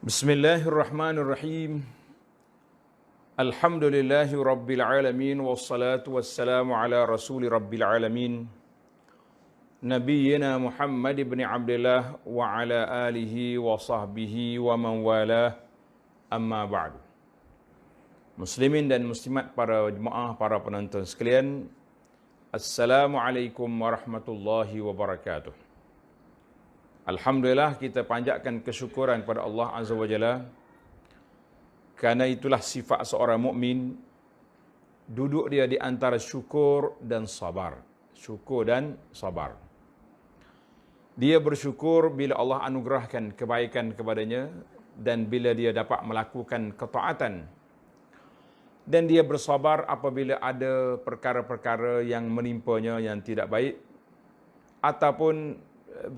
Bismillahirrahmanirrahim. Alhamdulillahi rabbil alamin wassalatu wassalamu ala rasuli rabbil alamin nabiyyina Muhammad ibn Abdullah wa ala alihi wa sahbihi wa man walah, amma ba'du. Muslimin dan muslimat, para jemaah, para penonton sekalian, Assalamualaikum warahmatullahi wabarakatuh. Alhamdulillah, kita panjatkan kesyukuran kepada Allah Azza wa Jalla, kerana itulah sifat seorang mukmin, duduk dia di antara syukur dan sabar. Syukur dan sabar. Dia bersyukur bila Allah anugerahkan kebaikan kepadanya, dan bila dia dapat melakukan ketaatan. Dan dia bersabar apabila ada perkara-perkara yang menimpanya yang tidak baik, ataupun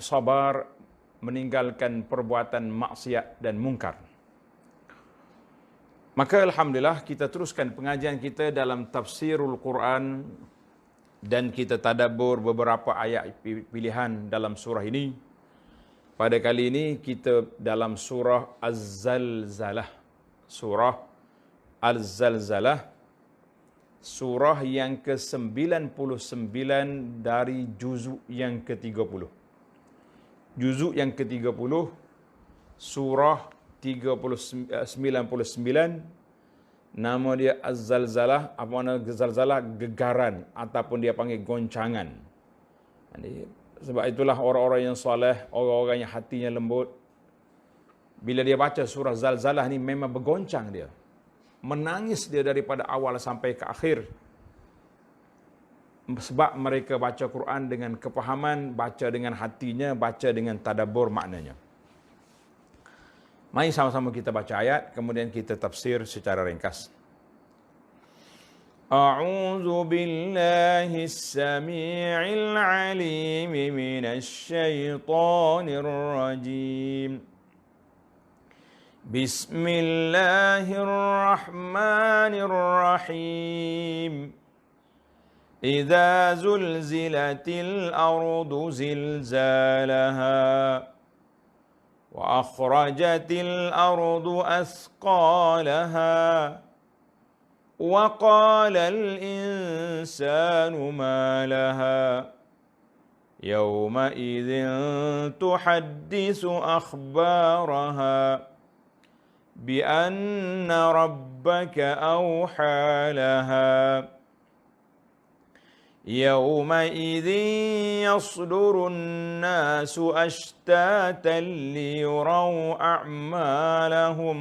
sabar meninggalkan perbuatan maksiat dan mungkar. Maka alhamdulillah, kita teruskan pengajian kita dalam tafsirul Quran, dan kita tadabbur beberapa ayat pilihan dalam surah ini. Pada kali ini kita dalam surah Az-Zalzalah. Surah Az-Zalzalah, surah yang ke-99 dari juzuk yang ke-30. Juzuk yang ke-30, surah 99, nama dia Az-Zalzalah. Apa makna Zalzalah? Gegaran, ataupun dia panggil goncangan. Jadi, sebab itulah orang-orang yang soleh, orang-orang yang hatinya lembut, bila dia baca surah Zalzalah ni memang bergoncang dia. Menangis dia daripada awal sampai ke akhir. Sebab mereka baca Quran dengan kepahaman, baca dengan hatinya, baca dengan tadabbur maknanya. Mari sama-sama kita baca ayat, kemudian kita tafsir secara ringkas. A'udzu billahi as-sami'il 'alim minasy syaithanir rajim. Bismillahirrahmanirrahim. إذا زلزلت الأرض زلزالها وأخرجت الأرض أثقالها وقال الإنسان ما لها يومئذ تحدث أخبارها بأن ربك أوحى لها يومئذ يصدر الناس أشتاتا ليروا أعمالهم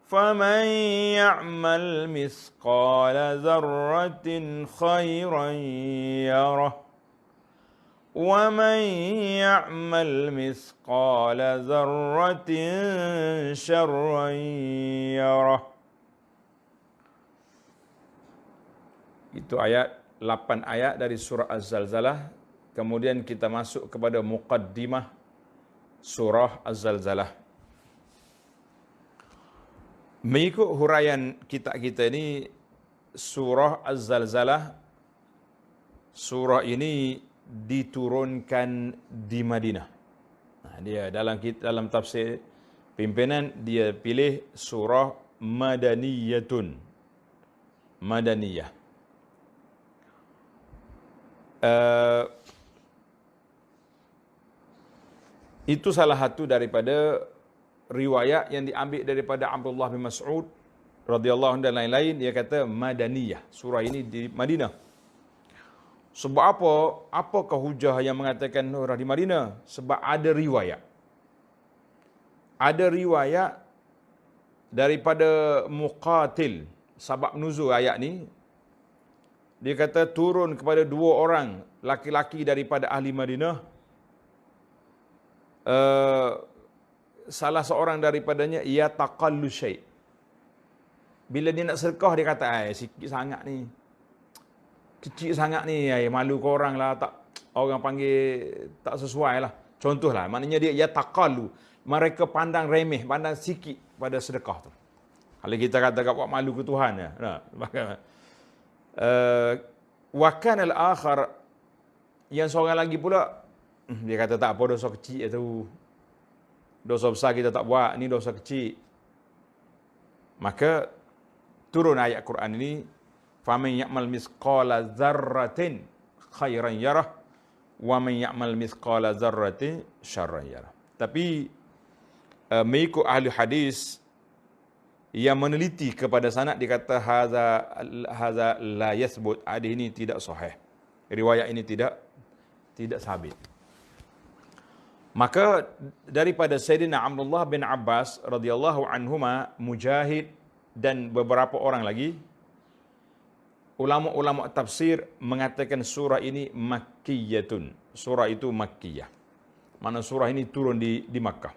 فمن يعمل مثقال ذرة خيرا يره ومن يعمل مثقال ذرة شرا يره. Itu ayat 8 ayat dari surah Az-Zalzalah. Kemudian kita masuk kepada muqaddimah surah Az-Zalzalah. Mengikut huraian kita ini, surah Az-Zalzalah, surah ini diturunkan di Madinah. Dia dalam tafsir pimpinan dia pilih surah Madaniyatun. Madaniyah. Itu salah satu daripada riwayat yang diambil daripada Abdullah bin Mas'ud radhiyallahu anhu dan lain-lain. Dia kata Madaniyah, surah ini di Madinah. Sebab apa? Apakah hujah yang mengatakan surah di Madinah? Sebab ada riwayat. Ada riwayat daripada Muqatil, sabab nuzul ayat ni. Dia kata turun kepada 2 orang laki-laki daripada ahli Madinah. Salah seorang daripadanya ia taqallu syai'. Bila dia nak sedekah, dia kata, sikit sangat ni, kecil sangat ni, malu ke orang lah, tak, orang panggil tak sesuai lah. Contohlah, maknanya dia taqallu. Mereka pandang remeh, pandang sikit pada sedekah tu. Kalau kita kata buat malu ke Tuhan ya. Wa kana al-akhar, yang seorang lagi pula, dia kata tak apa, dosa kecil tu. dosa besar kita tak buat, ni dosa kecil. Maka turun ayat Quran ini, faman ya'mal misqala dzarratin khairan yarah wa man ya'mal misqala dzarratin syarran yarah. Tapi mengikut ahli hadis yang meneliti kepada sanad, dikata haza la yathbut, hadis ini tidak sahih. Riwayat ini tidak sabit. Maka daripada Sayyidina Abdullah bin Abbas radhiyallahu anhuma, Mujahid dan beberapa orang lagi, ulama-ulama tafsir mengatakan surah ini makkiyatun. Surah itu makkiyah. Mana surah ini turun di Makkah.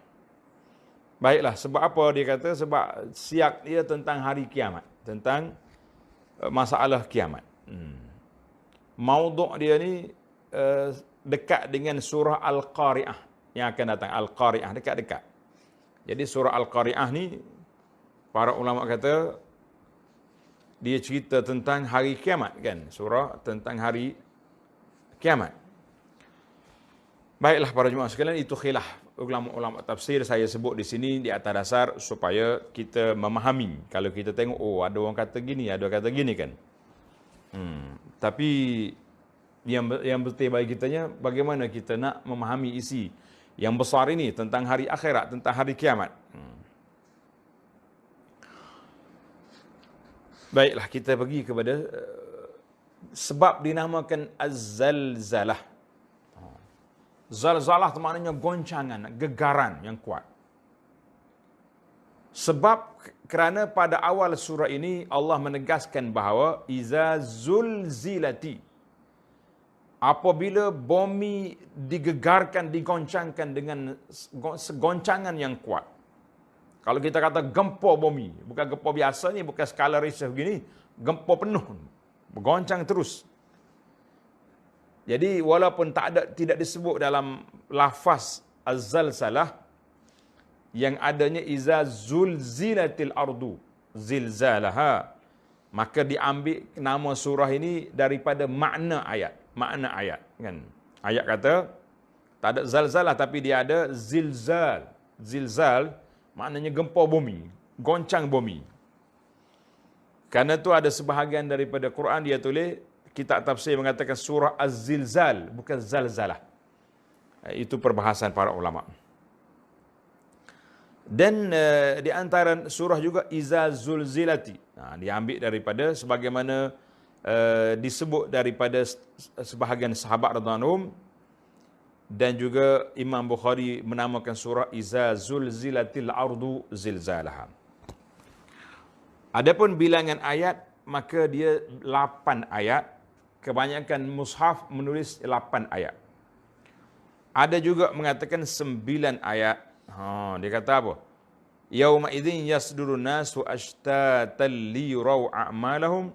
Baiklah, sebab apa dia kata? Sebab siak dia tentang hari kiamat, tentang masalah kiamat. Maudhu' dia ni dekat dengan surah Al-Qari'ah yang akan datang. Al-Qari'ah dekat-dekat. Jadi surah Al-Qari'ah ni para ulama kata dia cerita tentang hari kiamat kan, surah tentang hari kiamat. Baiklah para jemaah sekalian, itu khilaf ulama-ulama tafsir, saya sebut di sini di atas dasar supaya kita memahami. Kalau kita tengok, oh ada orang kata gini, ada orang kata gini kan. Tapi yang betul bagi kitanya, bagaimana kita nak memahami isi yang besar ini tentang hari akhirat, tentang hari kiamat. Baiklah, kita pergi kepada sebab dinamakan Az-Zalzalah. Zalzalah itu maknanya goncangan, gegaran yang kuat. Sebab kerana pada awal surah ini Allah menegaskan bahawa iza zulzilati, apabila bumi digegarkan, digoncangkan dengan segoncangan yang kuat. Kalau kita kata gempa bumi, bukan gempa biasa ni, bukan skala Richter begini, gempa penuh, bergoncang terus. Jadi walaupun tidak disebut dalam lafaz az-zalzalah, yang adanya iza zulzilatil ardu zilzalaha, maka diambil nama surah ini daripada makna ayat. Makna ayat kan. Ayat kata tak ada zalzalah tapi dia ada zilzal. Zilzal maknanya gempa bumi, goncang bumi. Karena itu ada sebahagian daripada Quran dia tulis, kitab tafsir mengatakan surah Az-Zilzal, bukan Zalzalah. Itu perbahasan para ulama. Dan di antara surah juga Iza Zulzilati. Diambil daripada sebagaimana disebut daripada sebahagian sahabat radhiyallahu anhum, dan juga Imam Bukhari menamakan surah Iza Zulzilatil Ardu Zilzalaha. Adapun bilangan ayat, maka dia 8 ayat. Kebanyakan mushaf menulis 8 ayat. Ada juga mengatakan 9 ayat. Dia kata apa? Yauma idzin yasdurun nasu ashtatan liyurau a'malahum.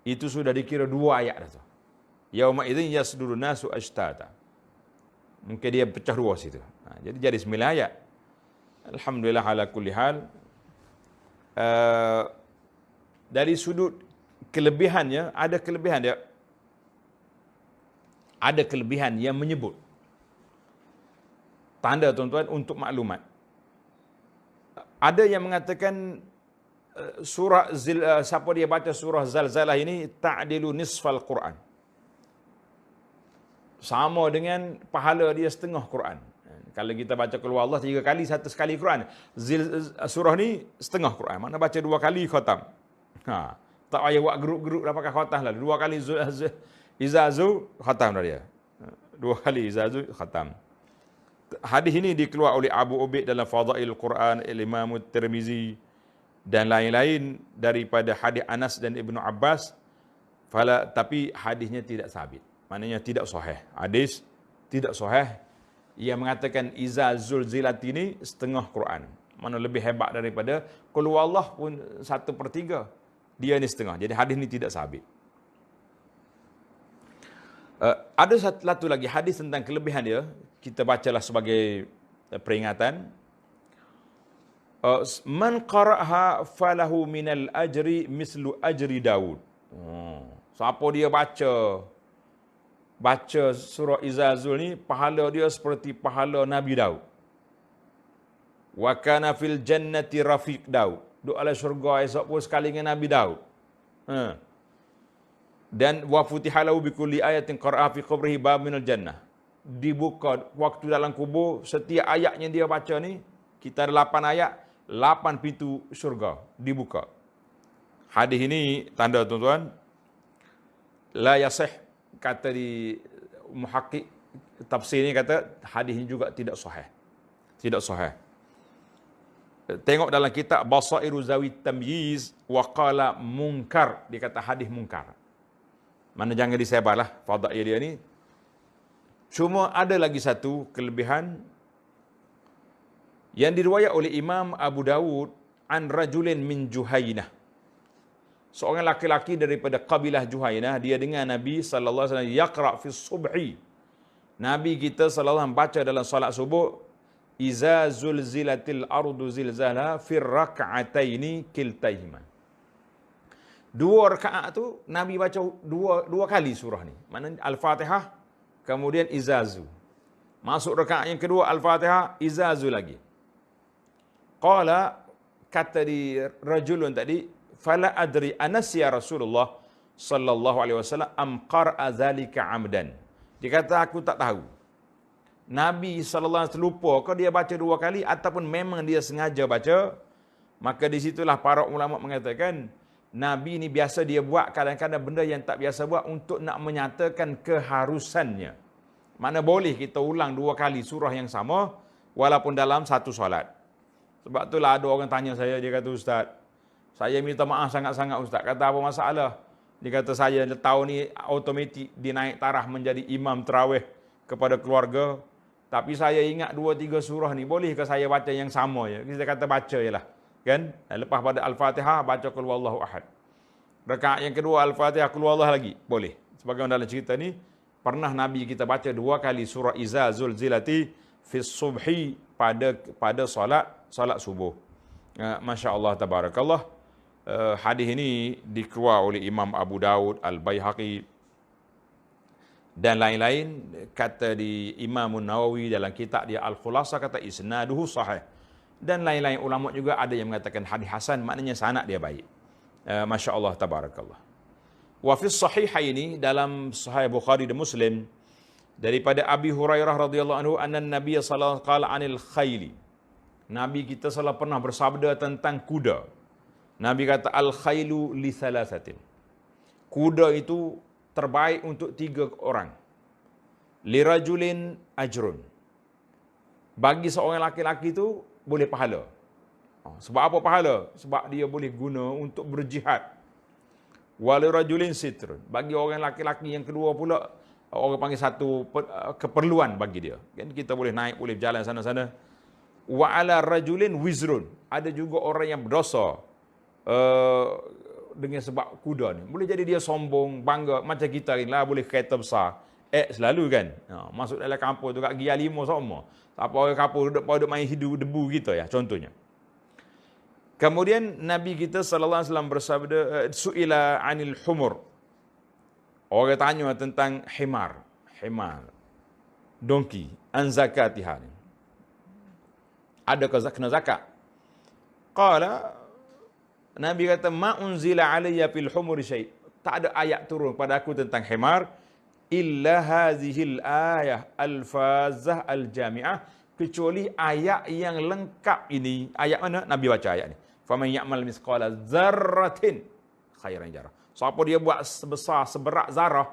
Itu sudah dikira 2 ayat dah tu. Yauma idzin yasdurun nasu ashtata. Mungkin dia pecah 2 situ. Jadi 9 ayat. Alhamdulillah ala kulli hal. Dari sudut kelebihannya, ada kelebihan dia. Ada kelebihan yang menyebut. Tanda tuan-tuan untuk maklumat. Ada yang mengatakan siapa dia baca surah Zalzalah ini ta'dilu nisfal Quran. Sama dengan pahala dia setengah Quran. Kalau kita baca keluar Allah 3 kali, 1 sekali Quran. Surah ni setengah Quran. Mana baca 2 kali khatam. Tak payah buat geruk-geruk dah pakai khatam lah. 2 kali Izazu khatam dah dia. 2 kali Izazu khatam. Hadis ini dikeluar oleh Abu Ubaid dalam Fadail Quran, Imam Tirmizi dan lain-lain daripada hadis Anas dan Ibnu Abbas. Tapi hadisnya tidak sabit. Maknanya tidak sahih. Hadis tidak sahih yang mengatakan Iza Zulzilat ini setengah Quran. Mana lebih hebat daripada Qul Huwallah pun 1/3. Dia ni setengah. Jadi hadis ni tidak sabit. Ada satu lagi hadis tentang kelebihan dia. Kita bacalah sebagai peringatan. Man qara'ha falahu minal ajri mislu ajri Daud. Siapa dia baca surah Izazul ni, pahala dia seperti pahala Nabi Daud. Wa kana fil jannati rafiq Daud. Duk ala syurga esok pun sekali dengan Nabi Daud. Dan wa futihalahu bi kulli ayatin qara'a fi qabrihi bab minal jannah. Dibuka waktu dalam kubur, setiap ayatnya dia baca ni, kita ada 8 ayat, 8 pintu syurga dibuka. Hadis ini tanda tuan-tuan, la yasih, kata di muhaqqiq tafsir ni kata hadis ini juga tidak sahih. Tidak sahih. Tengok dalam kitab Basairu Zawi Tamyiz wa qala munkar, dia kata hadis munkar. Mana jangan disebarlah fadail dia ni. Cuma ada lagi satu kelebihan yang diriwayat oleh Imam Abu Dawud an rajulin min Juhainah. Seorang laki-laki daripada kabilah Juhainah, dia dengar Nabi sallallahu alaihi wasallam yaqra fi subhi. Nabi kita sallallahu alaihi wasallam baca dalam solat subuh, iza zulzilatil ardu zilzala fi rak'ataini kiltaihima. 2 rakaat tu Nabi baca dua kali surah ni. Maknanya Al-Fatihah kemudian izazu. Masuk rakaat yang kedua Al-Fatihah, izazu lagi. Qala, kata di rajulun tadi, fala adri anasya Rasulullah sallallahu alaihi wasallam am qara'a zalika amdan. Dia kata aku tak tahu. Nabi sallallahu alaihi wasallam lupa ke dia baca 2 kali ataupun memang dia sengaja baca. Maka di situlah para ulama mengatakan Nabi ni biasa dia buat kadang-kadang benda yang tak biasa buat untuk nak menyatakan keharusannya. Mana boleh kita ulang 2 kali surah yang sama walaupun dalam satu solat. Sebab itulah ada orang tanya saya, dia kata, Ustaz, saya minta maaf sangat-sangat Ustaz. Kata apa masalah? Dia kata saya tahun ni automatik dinaik tarah menjadi imam tarawih kepada keluarga. Tapi saya ingat 2-3 surah ni, bolehkah saya baca yang sama je? Kita kata baca je lah. Kan? Lepas pada Al-Fatihah, baca Qul Huwallahu Ahad. Rakaat yang kedua Al-Fatihah, Qul Huwallahu lagi. Boleh. Sebagaimana dalam cerita ni, pernah Nabi kita baca 2 kali surah Iza Zulzilati fi subhi pada solat subuh. Masya Allah, tabarakallah. Hadis ini dikeluar oleh Imam Abu Dawud, Al-Baihaqi dan lain-lain. Kata di Imam Nawawi dalam kitab dia Al-Khulasa, kata isnaduhu sahih. Dan lain-lain ulama juga ada yang mengatakan hadis hasan, maknanya sanad dia baik. Masya Allah, tabarakallah. Wa fi sahihaini, dalam Sahih Bukhari dan Muslim, daripada Abi Hurairah radhiyallahu anhu, anna Nabiy sallallahu alaihi wasallam qala anil khayli. Nabi kita sallallahu pernah bersabda tentang kuda. Nabi kata al-khailu li thalathatin. Kuda itu terbaik untuk 3 orang. Li rajulin ajrun. Bagi seorang laki-laki itu boleh pahala. Sebab apa pahala? Sebab dia boleh guna untuk berjihad. Wa li rajulin sitrun. Bagi orang laki-laki yang kedua pula, orang panggil satu keperluan bagi dia. Kan kita boleh naik, boleh berjalan sana-sana. Wa ala rajulin wizrun. Ada juga orang yang berdosa dengan sebab kuda ni. Boleh jadi dia sombong, bangga. Macam kita ni lah, boleh kereta besar. Selalu kan. Masuk dalam kampung tu, kat Gia 5 sama. Apa orang kampung duduk main hidu debu kita ya, contohnya. Kemudian Nabi kita sallallahu alaihi wasallam bersabda, su'ila anil humur. Orang tanya tentang himar, donkey, an zakatiha. Adakah kena zakat? Qala, Nabi kata, ma unzila alayya fil humuri syai'. Tak ada ayat turun pada aku tentang himar illa hazihil ayah al-fazah al-jami'ah, kecuali ayat yang lengkap ini. Ayat mana? Nabi baca ayat ni. Faman ya'mal misqala dzarratin khairan yarah. Siapa dia buat seberak zarah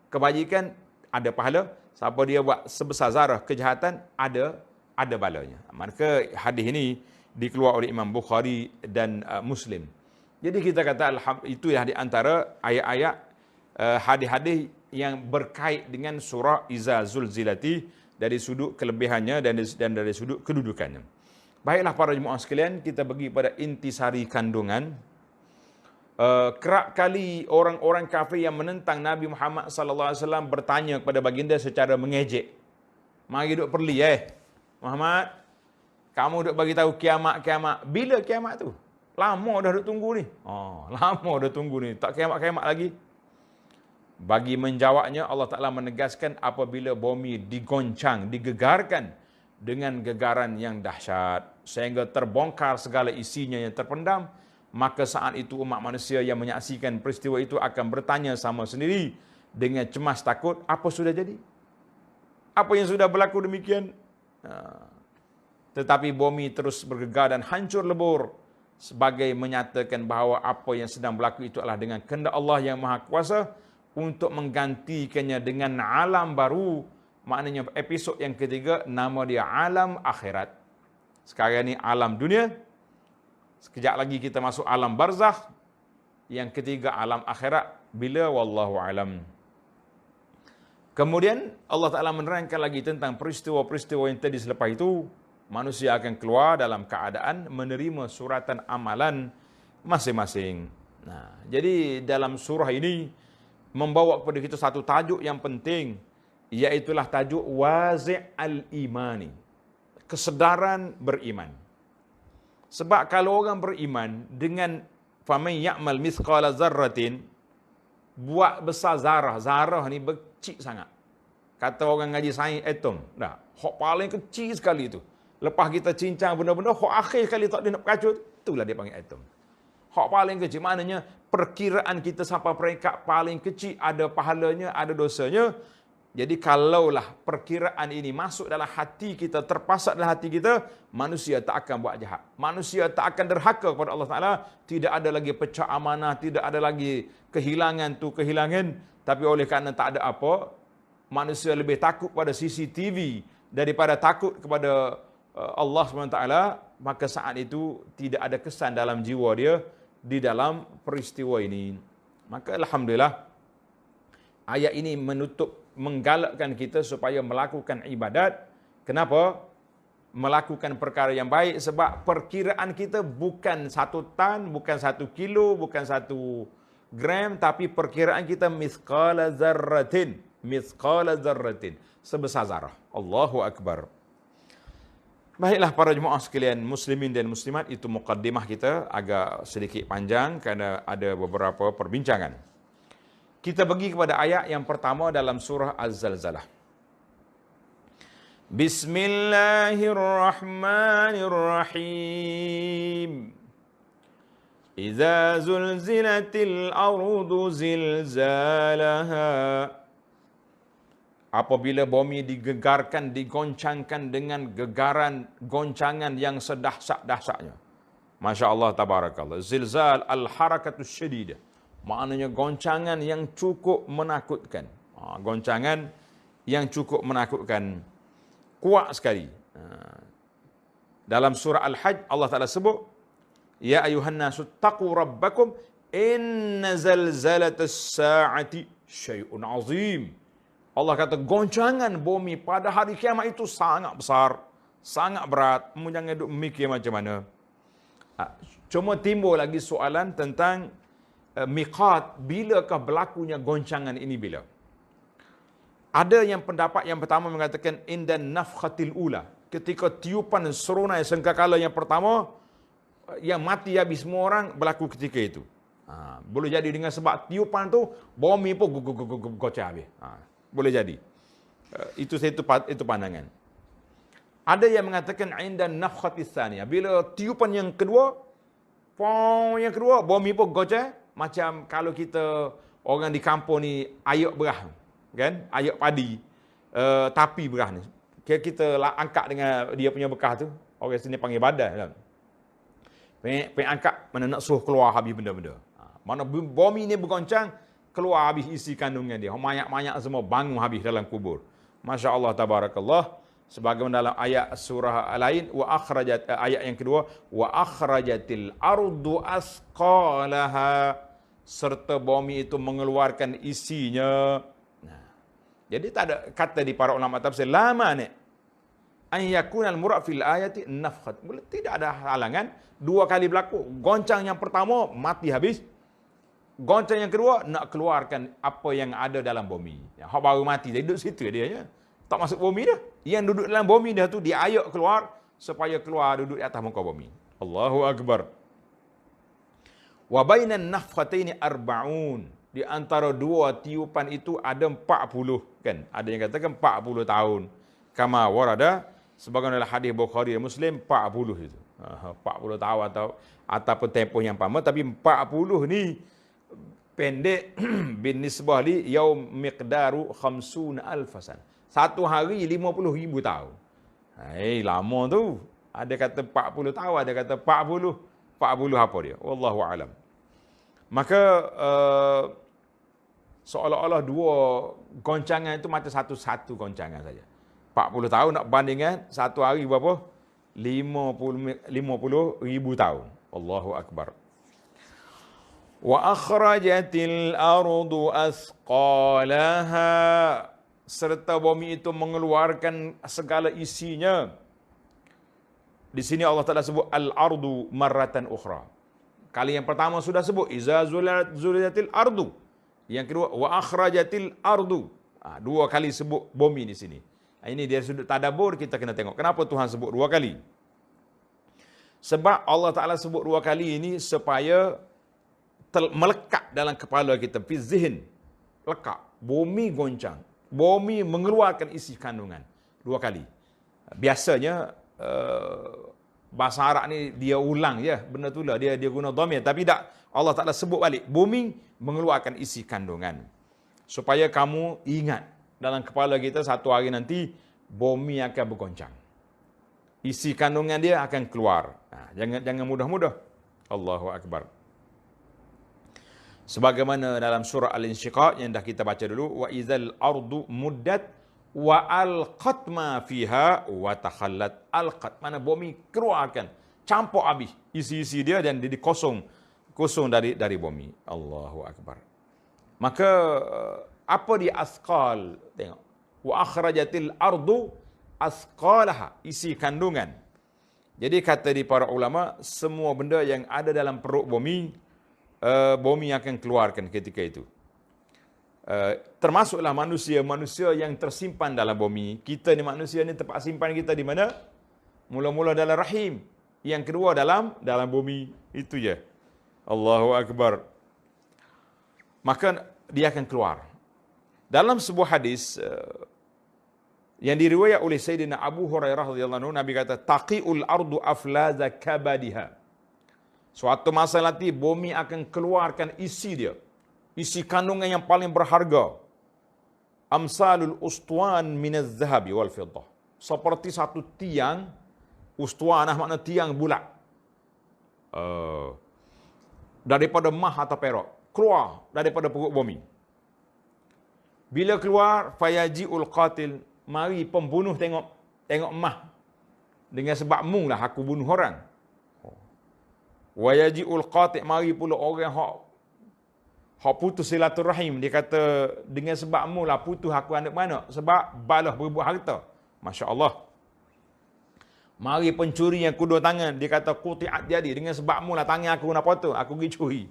kebajikan, ada pahala. Siapa dia buat sebesar zarah kejahatan, ada balanya. Maka hadis ini dikeluar oleh Imam Bukhari dan Muslim. Jadi kita kata itu yang di antara ayat-ayat hadis-hadis yang berkait dengan surah Iza Zulzilati dari sudut kelebihannya dan dari sudut kedudukannya. Baiklah para jemaah sekalian, kita pergi pada intisari kandungan. Kerap kali orang-orang kafir yang menentang Nabi Muhammad sallallahu alaihi wasallam bertanya kepada baginda secara mengejek. Mari duk perli Muhammad, kamu duk bagi tahu kiamat. Bila kiamat tu? Lama dah duk tunggu ni. Lama dah tunggu ni, tak kiamat-kiamat lagi. Bagi menjawabnya, Allah Ta'ala menegaskan apabila bumi digoncang, digegarkan dengan gegaran yang dahsyat. sehingga terbongkar segala isinya yang terpendam, maka saat itu umat manusia yang menyaksikan peristiwa itu akan bertanya sama sendiri dengan cemas takut, apa sudah jadi? Apa yang sudah berlaku demikian? Tetapi bumi terus bergegar dan hancur lebur sebagai menyatakan bahawa apa yang sedang berlaku itu adalah dengan kehendak Allah yang Maha Kuasa untuk menggantikannya dengan alam baru. Maknanya episod yang ketiga nama dia alam akhirat. Sekarang ni alam dunia. Sekejap lagi kita masuk alam barzakh. Yang ketiga alam akhirat. Bila wallahu alam. Kemudian Allah Ta'ala menerangkan lagi tentang peristiwa-peristiwa yang tadi selepas itu. Manusia akan keluar dalam keadaan menerima suratan amalan masing-masing. Nah, jadi dalam surah ini membawa kepada kita satu tajuk yang penting, iaitulah tajuk wazi' al-imani. Kesedaran beriman. Sebab kalau orang beriman dengan faman ya'mal mithqala zarratin, buat besar zarah. Zarah ni kecil sangat. Kata orang ngaji sains atom. Dah, hak paling kecil sekali itu. Lepas kita cincang benda-benda, hak akhir sekali tak dia nak berkacut, itulah dia panggil atom. Hak paling kecil, maknanya perkiraan kita sampai peringkat paling kecil, ada pahalanya, ada dosanya. Jadi kalaulah perkiraan ini masuk dalam hati kita, terpasak dalam hati kita, manusia tak akan buat jahat. Manusia tak akan derhaka kepada Allah Ta'ala. Tidak ada lagi pecah amanah, tidak ada lagi kehilangan tu kehilangan. Tapi oleh kerana tak ada apa, manusia lebih takut pada CCTV daripada takut kepada Allah SWT, maka saat itu tidak ada kesan dalam jiwa dia di dalam peristiwa ini. Maka alhamdulillah, ayat ini menggalakkan kita supaya melakukan ibadat. Kenapa? Melakukan perkara yang baik, sebab perkiraan kita bukan 1 tan, bukan 1 kilo, bukan 1 gram, tapi perkiraan kita mithqala zarratin. Mithqala zarratin. Sebesar zarah. Allahu Akbar. Baiklah para jemaah sekalian muslimin dan muslimat, itu muqaddimah kita agak sedikit panjang kerana ada beberapa perbincangan. Kita pergi kepada ayat yang pertama dalam surah Az-Zalzalah. Bismillahirrahmanirrahim. Iza zulzilatil ardu zilzalaha. Apabila bumi digegarkan, digoncangkan dengan gegaran goncangan yang sedahsyat-dahsyatnya. Masya Allah, tabarakallah. Zilzal al-harakatus syadidah. Maknanya goncangan yang cukup menakutkan. Goncangan yang cukup menakutkan. Kuat sekali. Dalam surah Al-Hajj, Allah Ta'ala sebut, Ya ayuhan nasu taqu rabbakum, inna zalzalatas sa'ati syai'un azim. Allah kata goncangan bumi pada hari kiamat itu sangat besar, sangat berat. Kamu jangan duk mikir macam mana. Cuma timbul lagi soalan tentang miqat, bilakah berlakunya goncangan ini bila? Ada yang pendapat yang pertama mengatakan indan nafkhatil ula, ketika tiupan serunai sangkakala yang pertama, yang mati habis semua orang berlaku ketika itu. Boleh jadi dengan sebab tiupan tu bumi pun gocah habis. Boleh jadi. Itu pandangan. Ada yang mengatakan indan nafkhatis tsaniyah, bila tiupan yang kedua, bumi pun gocah. Macam kalau kita orang di kampung ni ayak berah, kan? Ayak padi, tapi berah ni. Kita angkat dengan dia punya bekah tu, orang sini panggil badan kan. Pengen angkat, mana nak suruh keluar habis benda-benda. Mana bumi ni bergoncang, keluar habis isi kandungan dia. Mayat-mayat semua bangun habis dalam kubur. Masya Allah, tabarakallah. Sebagaimana dalam ayat surah lain, ayat yang kedua, wa akhrajatil ardu asqalaha, serta bumi itu mengeluarkan isinya. Jadi tak ada kata di para ulama tafsir la mani an yakunal murad fil ayati nafkhat. Tidak ada halangan dua kali berlaku. Goncang yang pertama mati habis. Goncang yang kedua nak keluarkan apa yang ada dalam bumi. Hak baru mati dia duduk situ dia ya. Tak masuk bumi dah. Yang duduk dalam bumi dah tu diayak keluar supaya keluar duduk di atas muka bumi. Allahu Akbar. Wa bainan nafkhataini arba'un. Di antara dua tiupan itu ada 40 kan. Ada yang katakan 40 tahun. Kama warada sebagaimana hadis Bukhari dan Muslim 40 itu. 40 tahun ataupun tempoh yang lama, tapi 40 ni pendek bin nisbah li yaum miqdaru 50,000 sana. Satu hari 50,000 tahun. Lama tu. Ada kata 40 tahun, ada kata 40 apa dia? Wallahu alam. Maka seolah-olah dua goncangan itu macam satu goncangan saja. 40 tahun nak bandingkan satu hari berapa? 50,000 tahun. Allahu akbar. Wa akhrajatil ardu asqalaha, serta bumi itu mengeluarkan segala isinya. Di sini Allah Taala sebut al-ardu marratan ukhra. Kali yang pertama sudah sebut iza zulilatil ardu. Yang kedua wa akhrajatil ardu. Dua kali sebut bumi di sini. Ini dari sudut tadabbur kita kena tengok. Kenapa Tuhan sebut dua kali? Sebab Allah Taala sebut dua kali ini supaya melekat dalam kepala kita, fi zihin. Lekat. Bumi goncang. Bumi mengeluarkan isi kandungan. Dua kali. Biasanya bahasa Arab ni dia ulang je, benda tu lah dia guna dhamir, tapi tak, Allah Taala sebut balik bumi mengeluarkan isi kandungan supaya kamu ingat dalam kepala kita satu hari nanti bumi akan bergoncang, isi kandungan dia akan keluar. Jangan mudah-mudah. Allahu akbar. Sebagaimana dalam surah Al-Insyiqaq yang dah kita baca dulu, wa izal ardu muddat wa alqat ma fiha wa takhallat. Alqat mana bumi keluarkan, campur habis isi-isi dia dan dia kosong dari bumi. Allahu akbar. Maka apa dia asqal? Tengok. Wa akhrajatil ardu asqalaha, isi kandungan. Jadi kata di para ulama, semua benda yang ada dalam perut bumi, bumi akan keluarkan ketika itu. Termasuklah manusia yang tersimpan dalam bumi. Kita ni manusia ni tempat simpan kita di mana? Mula-mula dalam rahim, yang kedua dalam bumi. Itu je. Allahu akbar. Maka dia akan keluar. Dalam sebuah hadis yang diriwayat oleh Sayyidina Abu Hurairah radhiyallahu anhu, Nabi kata taqiul ardu aflaza kabadiha. Suatu masa nanti bumi akan keluarkan isi dia, isi kandungan yang paling berharga. Amsalul ustuan minaz zahabi wal fiddah. Seperti satu tiang, ustuanah makna tiang bulat. Daripada emas atau perak, keluar daripada perut bumi. Bila keluar, fayaji'ul qatil, mari pembunuh tengok emas. Dengan sebab mu lah aku bunuh orang. Wayaji'ul qatil, mari pula orang hak putus silaturahim. Dia kata dengan sebab mu lah putus aku anak mana, sebab balas berebut harta. Masya Allah. Mari pencuri yang kedua tangan, dia kata quti'at jadi, dengan sebab mu lah tangan aku nak potong, aku pergi curi.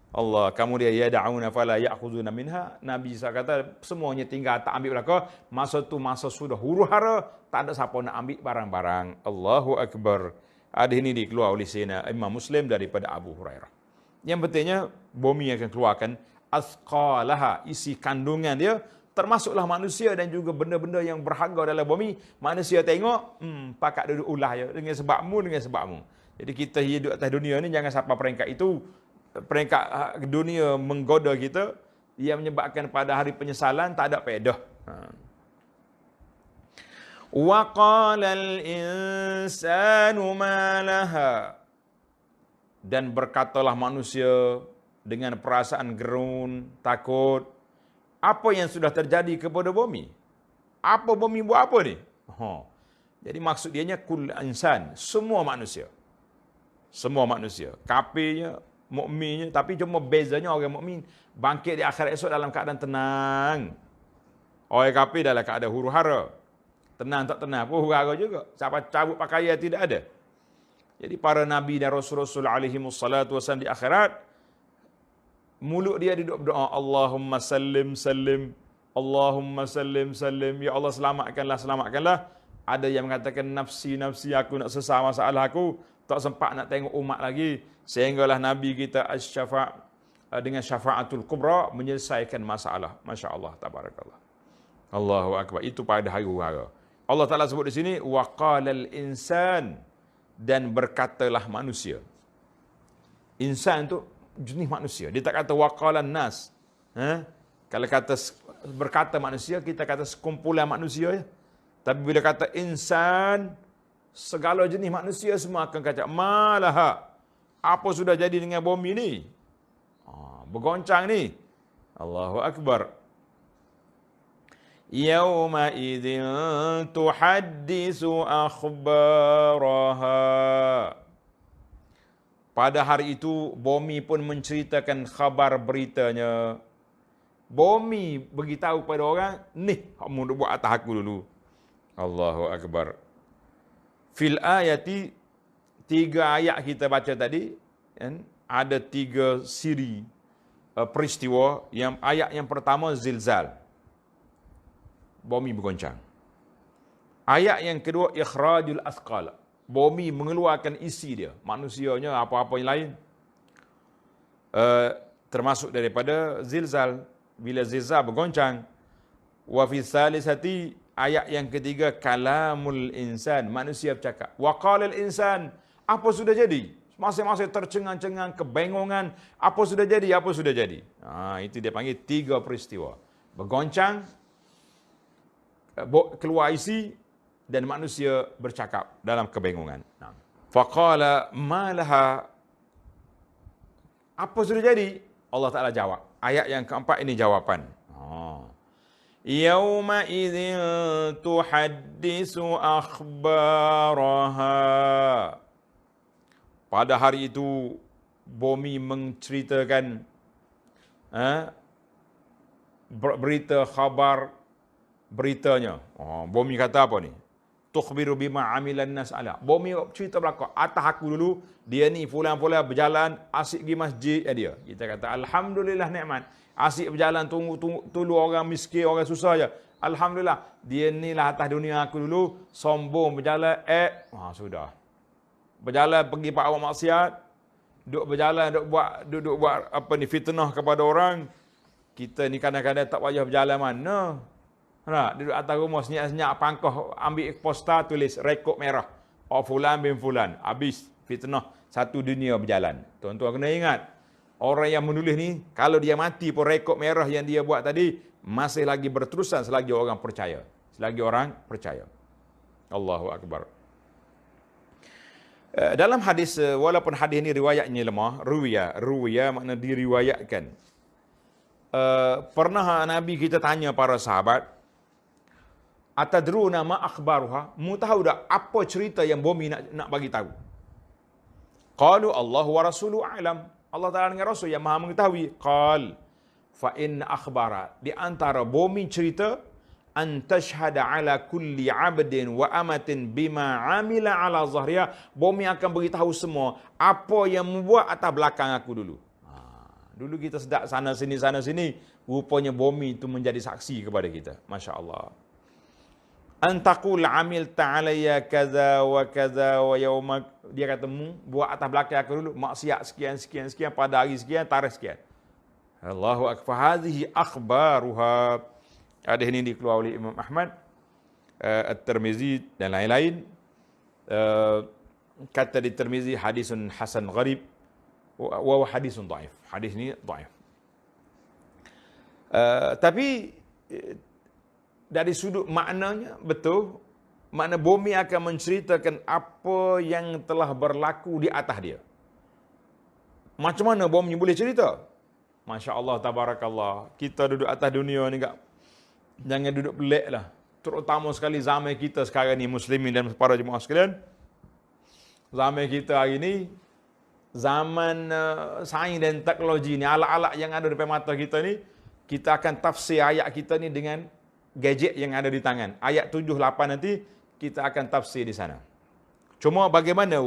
Allah, kamu dia yada'una fala ya'khuduna minha. Nabi SAW kata semuanya tinggal tak ambil belaka. Masa tu masa sudah huru-hara, tak ada siapa nak ambil barang-barang. Allahu akbar. Hadis ini dikeluar oleh Sayyidina Imam Muslim daripada Abu Hurairah. Yang pentingnya bumi akan keluarkan asqalaha, isi kandungan dia, termasuklah manusia dan juga benda-benda yang berharga dalam bumi. Manusia tengok, pakat duduk ulah je dengan sebabmu. Jadi kita hidup atas dunia ni jangan sampai peringkat itu. Peringkat dunia menggoda kita, ia menyebabkan pada hari penyesalan tak ada faedah. Wa qala al-insanu ma laha, dan berkatalah manusia dengan perasaan gerun, takut, apa yang sudah terjadi kepada bumi? Apa bumi buat apa ni? Jadi maksud dianya kul insan, semua manusia. Semua manusia, kafirnya, mukminnya, tapi cuma bezanya orang mukmin bangkit di akhirat esok dalam keadaan tenang. Orang kafir dalam keadaan huru-hara. Tenang tak tenang pun huru-hara juga. Siapa cabut pakaian tidak ada. Jadi para nabi dan rasul-rasul alaihi wassalatu wassalam di akhirat, mulut dia duduk berdoa, Allahumma sallim sallim, Allahumma sallim sallim, ya Allah selamatkanlah, selamatkanlah. Ada yang mengatakan nafsi nafsi, aku nak selesai masalah aku, tak sempat nak tengok umat lagi. Sehinggalah Nabi kita dengan syafaatul kubra menyelesaikan masalah. Masya Allah, tabarakallah. Allahu akbar. Itu pada hari huru-hara. Allah Ta'ala sebut di sini, wa qalal insan dan berkatalah manusia. Insan tu jenis manusia. Dia tak kata waqalan nas. Kalau kata berkata manusia, kita kata sekumpulan manusia. Tapi bila kata insan, segala jenis manusia semua akan kata, malaha, apa sudah jadi dengan bumi ni? Bergoncang ni. Allahu Akbar. Yauma idzin tuhaddisu akhbaraha. Pada hari itu, bumi pun menceritakan khabar beritanya. Bumi beritahu pada orang, ni, kamu buat atas aku dulu. Allahu Akbar. Fil ayati, 3 ayat kita baca tadi, kan? Ada 3 siri peristiwa. Ayat yang pertama, zilzal. Bumi bergoncang. Ayat yang kedua, ikhrajul asqal. Bumi mengeluarkan isi dia, manusianya, apa-apa yang lain. Termasuk daripada zilzal. Bila zilzal bergoncang. Wa fi salisati, ayat yang ketiga, kalamul insan. Manusia bercakap. Wa qalal insan. Apa sudah jadi? Masing-masing tercengang-cengang, kebengongan. Apa sudah jadi? Apa sudah jadi? Itu dia panggil 3 peristiwa. Bergoncang, keluar isi, dan manusia bercakap dalam kebengongan. Faqala malaha. Apa sudah jadi? Allah Ta'ala jawab. Ayat yang keempat ini jawapan. Yauma idzin tuhaddisu akhbaraha. Pada hari itu, bumi menceritakan berita khabar beritanya. Bumi kata apa ni? Tukhbiru bima amilan nas ala. Bumi cerita belakang. Atas aku dulu, dia ni fulan-fulan berjalan, asyik pergi masjid dia. Kita kata, alhamdulillah nikmat. Asyik berjalan, tolong orang miskin, orang susah je. Alhamdulillah. Dia ni lah atas dunia aku dulu, sombong berjalan, sudah. Berjalan pergi pak awak maksiat, duduk berjalan, duduk buat apa ni, fitnah kepada orang. Kita ni kadang-kadang tak payah berjalan mana. Duduk atas rumah senyap-senyap pangkah, ambil poster tulis rekod merah. Fulan bin fulan. Habis fitnah, satu dunia berjalan. Tuan-tuan kena ingat, orang yang menulis ni, kalau dia mati pun rekod merah yang dia buat tadi masih lagi berterusan selagi orang percaya. Selagi orang percaya. Allahu Akbar. Dalam hadis, walaupun hadis ni riwayatnya lemah, ruwiya makna diriwayatkan. Pernah Nabi kita tanya para sahabat, atadruna ma akhbaruha? Mu tahu tak apa cerita yang bumi nak bagi tahu? Qalu Allahu wa rasuluhu a'lam. Allah Ta'ala dengan Rasul yang maha mengetahui. Qal fa in akhbara, di antara bumi cerita, an tashhada ala kulli 'abdin wa amatin bima 'amila ala zahriya. Bumi akan beritahu semua apa yang membuat atas belakang aku dulu. Dulu kita sedap sana sini, rupanya bumi itu menjadi saksi kepada kita. Masya-Allah. Antaqul amil ta'alayya kaza wa kaza wa yawma. Dia kata, buat atas belakang aku dulu maksiat sekian pada hari sekian, tarikh sekian. Allahu akbar. Hadhihi akhbaruha. Hadis ini dikeluarkan oleh Imam Ahmad, At-Tirmizi dan lain-lain. Kata di Tirmizi, hadisun hasan gharib wa hadisun dhaif. Hadis ini dhaif. Tapi dari sudut maknanya betul, makna bumi akan menceritakan apa yang telah berlaku di atas dia. Macam mana bumi boleh cerita? Masya Allah, tabarakallah. Kita duduk atas dunia ni, jangan duduk pelik lah. Terutama sekali zaman kita sekarang ni, muslimin dan para jemaah sekalian. Zaman kita hari ni, zaman sains dan teknologi ni, alat-alat yang ada depan mata kita ni, kita akan tafsir ayat kita ni dengan gadget yang ada di tangan. Ayat 7, 8 nanti kita akan tafsir di sana. Cuma bagaimana?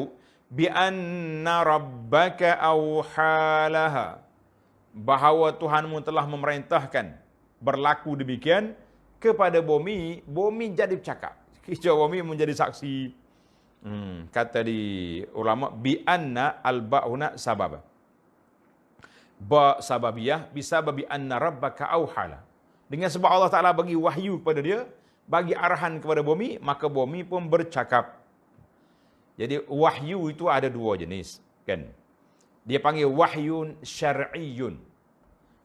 Bi anna rabbaka awhalaha. Bahawa Tuhanmu telah memerintahkan berlaku demikian kepada bumi. Bumi jadi bercakap. Kicau bumi menjadi saksi. Kata di ulama, bi anna al-ba'una sababa. Ba sababiyah bisababi anna rabbaka awhala. Dengan sebab Allah Ta'ala bagi wahyu kepada dia, bagi arahan kepada bumi, maka bumi pun bercakap. Jadi wahyu itu ada dua jenis, kan? Dia panggil wahyun syar'iyyun.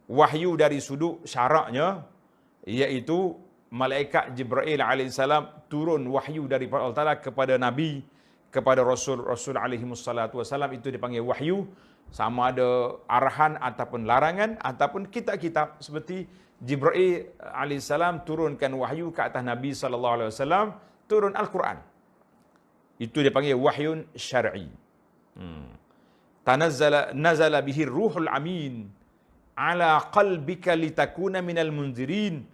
Wahyu dari sudut syaraknya, iaitu malaikat Jibril alaihissalam turun wahyu dari Allah Ta'ala kepada Nabi, kepada Rasul alaihi wassalatu wassalam, itu dipanggil wahyu. Sama ada arahan ataupun larangan ataupun kitab-kitab seperti Jibril alaihissalam turunkan wahyu ke atas Nabi sallallahu alaihi wasallam, turun Al-Quran. Itu dipanggil wahyun syar'i. Nazala bihi ruhul amin ala qalbika litakuna minal munzirin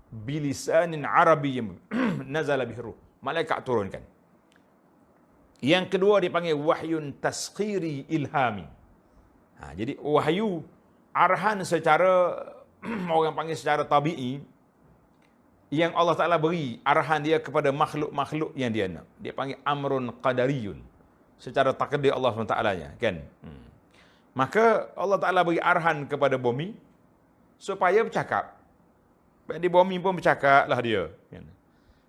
bilisanin arabiyyin. Nazala bihi ruh. Malaikat turunkan. Yang kedua dipanggil wahyun taskhiri ilhami. Jadi wahyu arahan secara orang panggil secara tabi'i, yang Allah Ta'ala beri arahan dia kepada makhluk-makhluk yang dia nak. Dia panggil amrun qadariyun. Secara takdir Allah SWT kan. Maka Allah Ta'ala beri arahan kepada bumi supaya bercakap. Di bumi pun bercakaplah dia.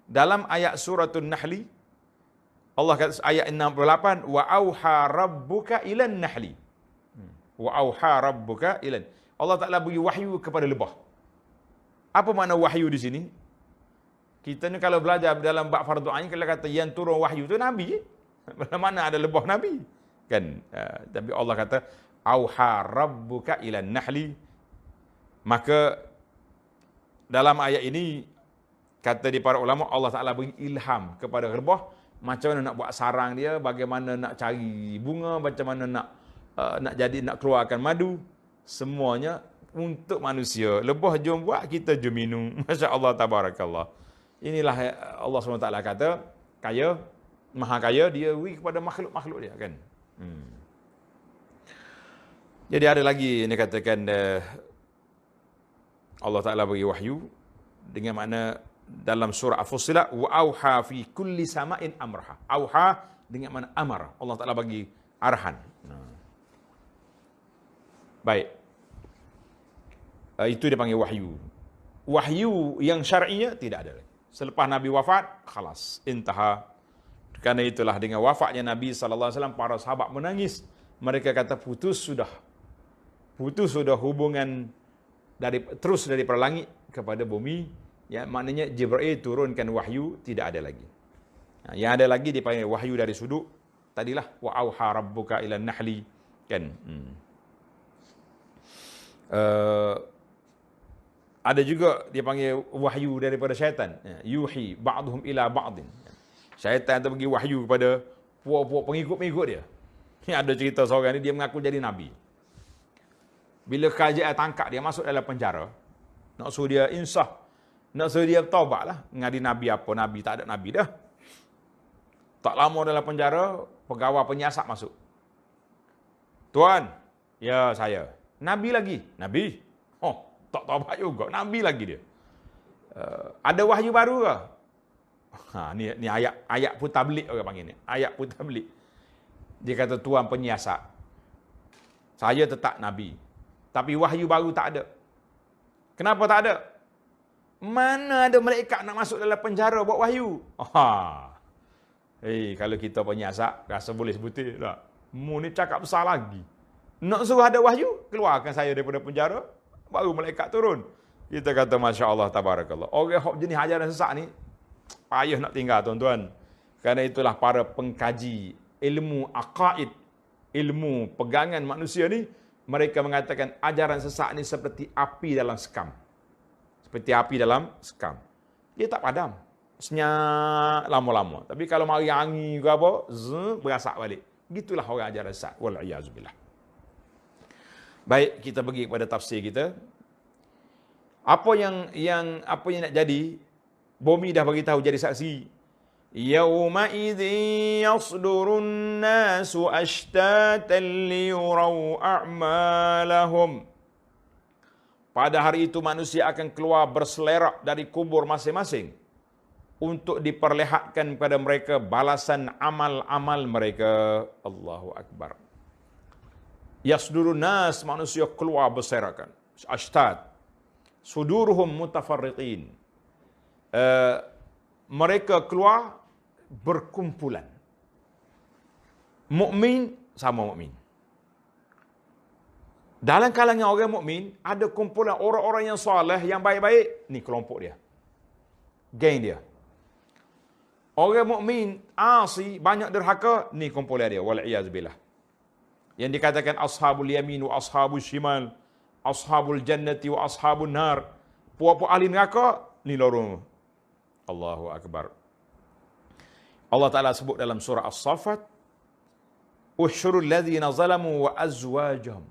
Dalam ayat suratul Nahli, Allah kata ayat 68, wa auha rabbuka ilan nahli. Wa auha rabbuka ilan. Allah Ta'ala beri wahyu kepada lebah. Apa makna wahyu di sini? Kita ni kalau belajar dalam bab fardu ain, kalau kata yang turun wahyu tu Nabi. Mana ada lebah Nabi? Kan? Tapi Allah kata, auha rabbuka ilan nahli. Maka dalam ayat ini, kata di para ulama, Allah Ta'ala beri ilham kepada lebah. Macam mana nak buat sarang dia, bagaimana nak cari bunga, macam mana nak keluarkan madu, semuanya untuk manusia. Lebah jom buat, kita jom minum. Masya Allah, tabarakallah. Inilah Allah SWT kata, kaya, maha kaya, dia beri kepada makhluk-makhluk dia, kan? Jadi ada lagi yang dikatakan Allah Ta'ala beri wahyu dengan makna dalam surah Al-Fussilat, wa auha fi kulli sama'in amraha. Auha dengan makna amar. Allah Ta'ala bagi arahan. Baik. Itu dia panggil wahyu. Wahyu yang syar'inya tidak ada. Selepas Nabi wafat, khalas, intaha. Karena itulah dengan wafatnya Nabi SAW, para sahabat menangis. Mereka kata putus sudah. Putus sudah hubungan terus dari langit kepada bumi. Ya, maknanya Jibril turunkan wahyu, tidak ada lagi. Yang ada lagi dipanggil wahyu dari sudut. Tadilah wa auha rabbuka ilan nahli, kan? Ada juga dia panggil wahyu daripada syaitan. Yuhi ba'duhum ila ba'din. Syaitan tu bagi wahyu kepada puak-puak pengikut-pengikut dia. Ada cerita seorang ni, dia mengaku jadi Nabi. Bila kerajaan tangkap dia, masuk dalam penjara. Nak suruh dia insaf. Nak suruh dia bertaubat lah. Ngadi Nabi apa? Nabi tak ada Nabi dah. Tak lama dalam penjara, pegawai penyiasat masuk. Tuan, ya saya. Nabi lagi. Nabi? Oh, tak taubat juga. Nabi lagi dia. Ada wahyu baru ke? Ni ayat pun tablik orang panggil ni. Ayat pun tablik. Dia kata, tuan penyiasat, saya tetap Nabi. Tapi wahyu baru tak ada. Kenapa tak ada? Mana ada malaikat nak masuk dalam penjara buat wahyu? Kalau kita penyiasat, rasa boleh sebutin tak? Mu ni cakap besar lagi. Nak suruh ada wahyu, keluarkan saya daripada penjara, baru malaikat turun. Kita kata, Masya Allah, tabarakallah. Orang jenis ajaran sesat ni, payah nak tinggal, tuan-tuan. Kerana itulah para pengkaji ilmu aqaid, ilmu pegangan manusia ni, mereka mengatakan ajaran sesat ni seperti api dalam sekam. Seperti api dalam sekam. Dia tak padam. Senyap lama-lama. Tapi kalau mari angin ke apa, berasak balik. Gitulah orang ajaran sesat. Wal'iyazubillah. Baik, kita pergi kepada tafsir kita. Apa yang nak jadi? Bumi dah bagi tahu jadi saksi. Yauma idzin yasdurun nasu ashtatan liyuraw a'malahum. Pada hari itu manusia akan keluar berselerak dari kubur masing-masing untuk diperlihatkan kepada mereka balasan amal-amal mereka. Allahu Akbar. Yasdurun nas, manusia keluar berserakan. Ashtad. Suduruhum mutafarriqin. Mereka keluar berkumpulan. Mukmin sama mukmin. Dalam kalangan orang mukmin ada kumpulan orang-orang yang soleh, yang baik-baik, ni kelompok dia. Geng dia. Orang mukmin asi, banyak derhaka, ni kumpulan dia. Wal'iyazbillah. Yang dikatakan ashabul yamin wa ashabul shimal, ashabul jannati wa ashabun nar. Puak-puak ahli neraka, ni lorong. Allahu akbar. Allah Ta'ala sebut dalam surah As-Saffat, usyurul ladzina zalamu wa azwajahum.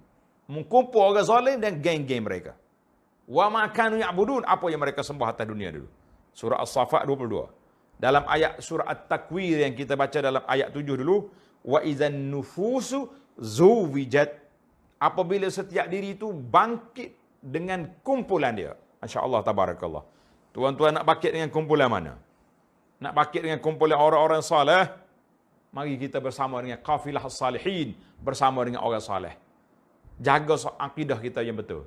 Mengkumpul orang zalim dan geng-geng mereka. Wa ma kanu ya'budun, apa yang mereka sembah atas dunia dulu. Surah As-Saffat 22. Dalam ayat surah At-Takwir yang kita baca dalam ayat 7 dulu, wa idzan nufusu zuwijat, apabila setiap diri itu bangkit dengan kumpulan dia. Masya-Allah tabarakallah. Tuan-tuan nak bangkit dengan kumpulan mana? Nak bangkit dengan kumpulan orang-orang saleh? Mari kita bersama dengan qafilah as-salihin, bersama dengan orang saleh. Jaga akidah kita yang betul.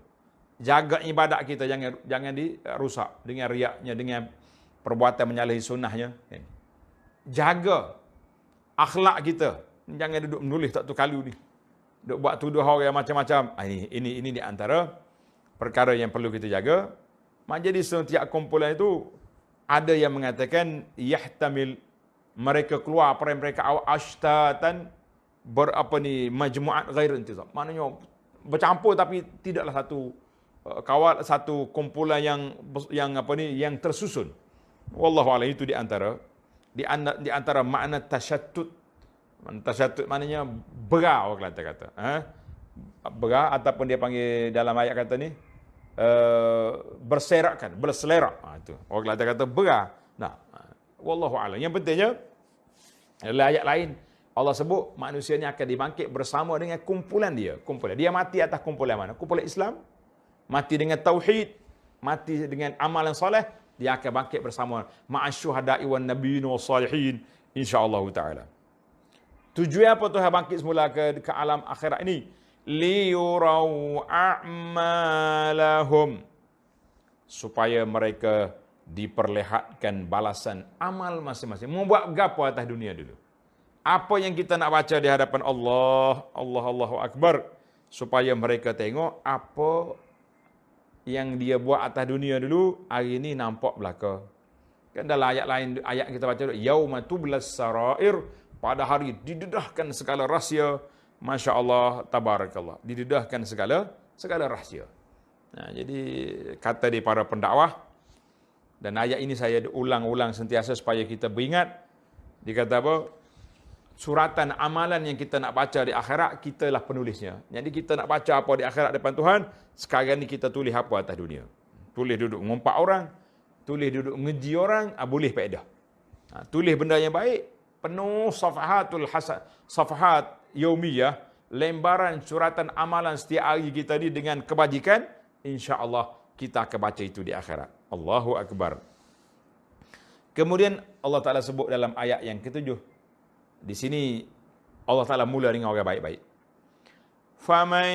Jaga ibadat kita, jangan dirusak dengan riaknya, dengan perbuatan menyalahi sunnahnya. Jaga akhlak kita. Jangan duduk menulis tak tu kalu ni. Duduk buat tuduh orang macam-macam. Ini di antara perkara yang perlu kita jaga. Jadi setiap kumpulan itu ada yang mengatakan yahtamil, mereka keluar apa mereka ashtatan majmu'at ghair intizam. Maknanya bercampur tapi tidaklah satu kumpulan yang tersusun. Wallahu a'lam, itu di antara makna tasyattut. Tasyattut maknanya berah, orang kata. Berah ataupun dia panggil dalam ayat kata ni berselerak. Itu orang kata berah. Wallahu a'lam. Yang pentingnya dalam ayat lain Allah sebut manusia ni akan dibangkit bersama dengan kumpulan dia. Dia mati atas kumpulan mana? Kumpulan Islam. Mati dengan tauhid, mati dengan amalan soleh, dia akan bangkit bersama ma'asyuhada'i wan nabiyyin was salihin insya-Allah taala. Tujuan apa Tuhan bangkit semula ke alam akhirat ini? Liyurau a'malahum, supaya mereka diperlihatkan balasan amal masing-masing. Mau buat gapo atas dunia dulu? Apa yang kita nak baca di hadapan Allah, Allahu Akbar, supaya mereka tengok apa yang dia buat atas dunia dulu, hari ini nampak belaka. Kan dalam ayat lain, ayat kita baca, yauma tublas sarair, pada hari didedahkan segala rahsia. Masya Allah, tabarakallah, didedahkan segala rahsia. Jadi kata di para pendakwah, dan ayat ini saya ulang-ulang sentiasa supaya kita beringat. Dikata apa? Suratan amalan yang kita nak baca di akhirat, kitalah penulisnya. Jadi kita nak baca apa di akhirat depan Tuhan, sekarang ni kita tulis apa atas dunia. Tulis duduk ngumpat orang, tulis duduk ngeji orang, boleh faedah. Tulis benda yang baik, penuh safahat yaumiyah, lembaran suratan amalan setiap hari kita ni dengan kebajikan, insya-Allah kita akan baca itu di akhirat. Allahu Akbar. Kemudian Allah Ta'ala sebut dalam ayat yang ketujuh, di sini Allah Ta'ala mula dengan orang baik-baik. فَمَنْ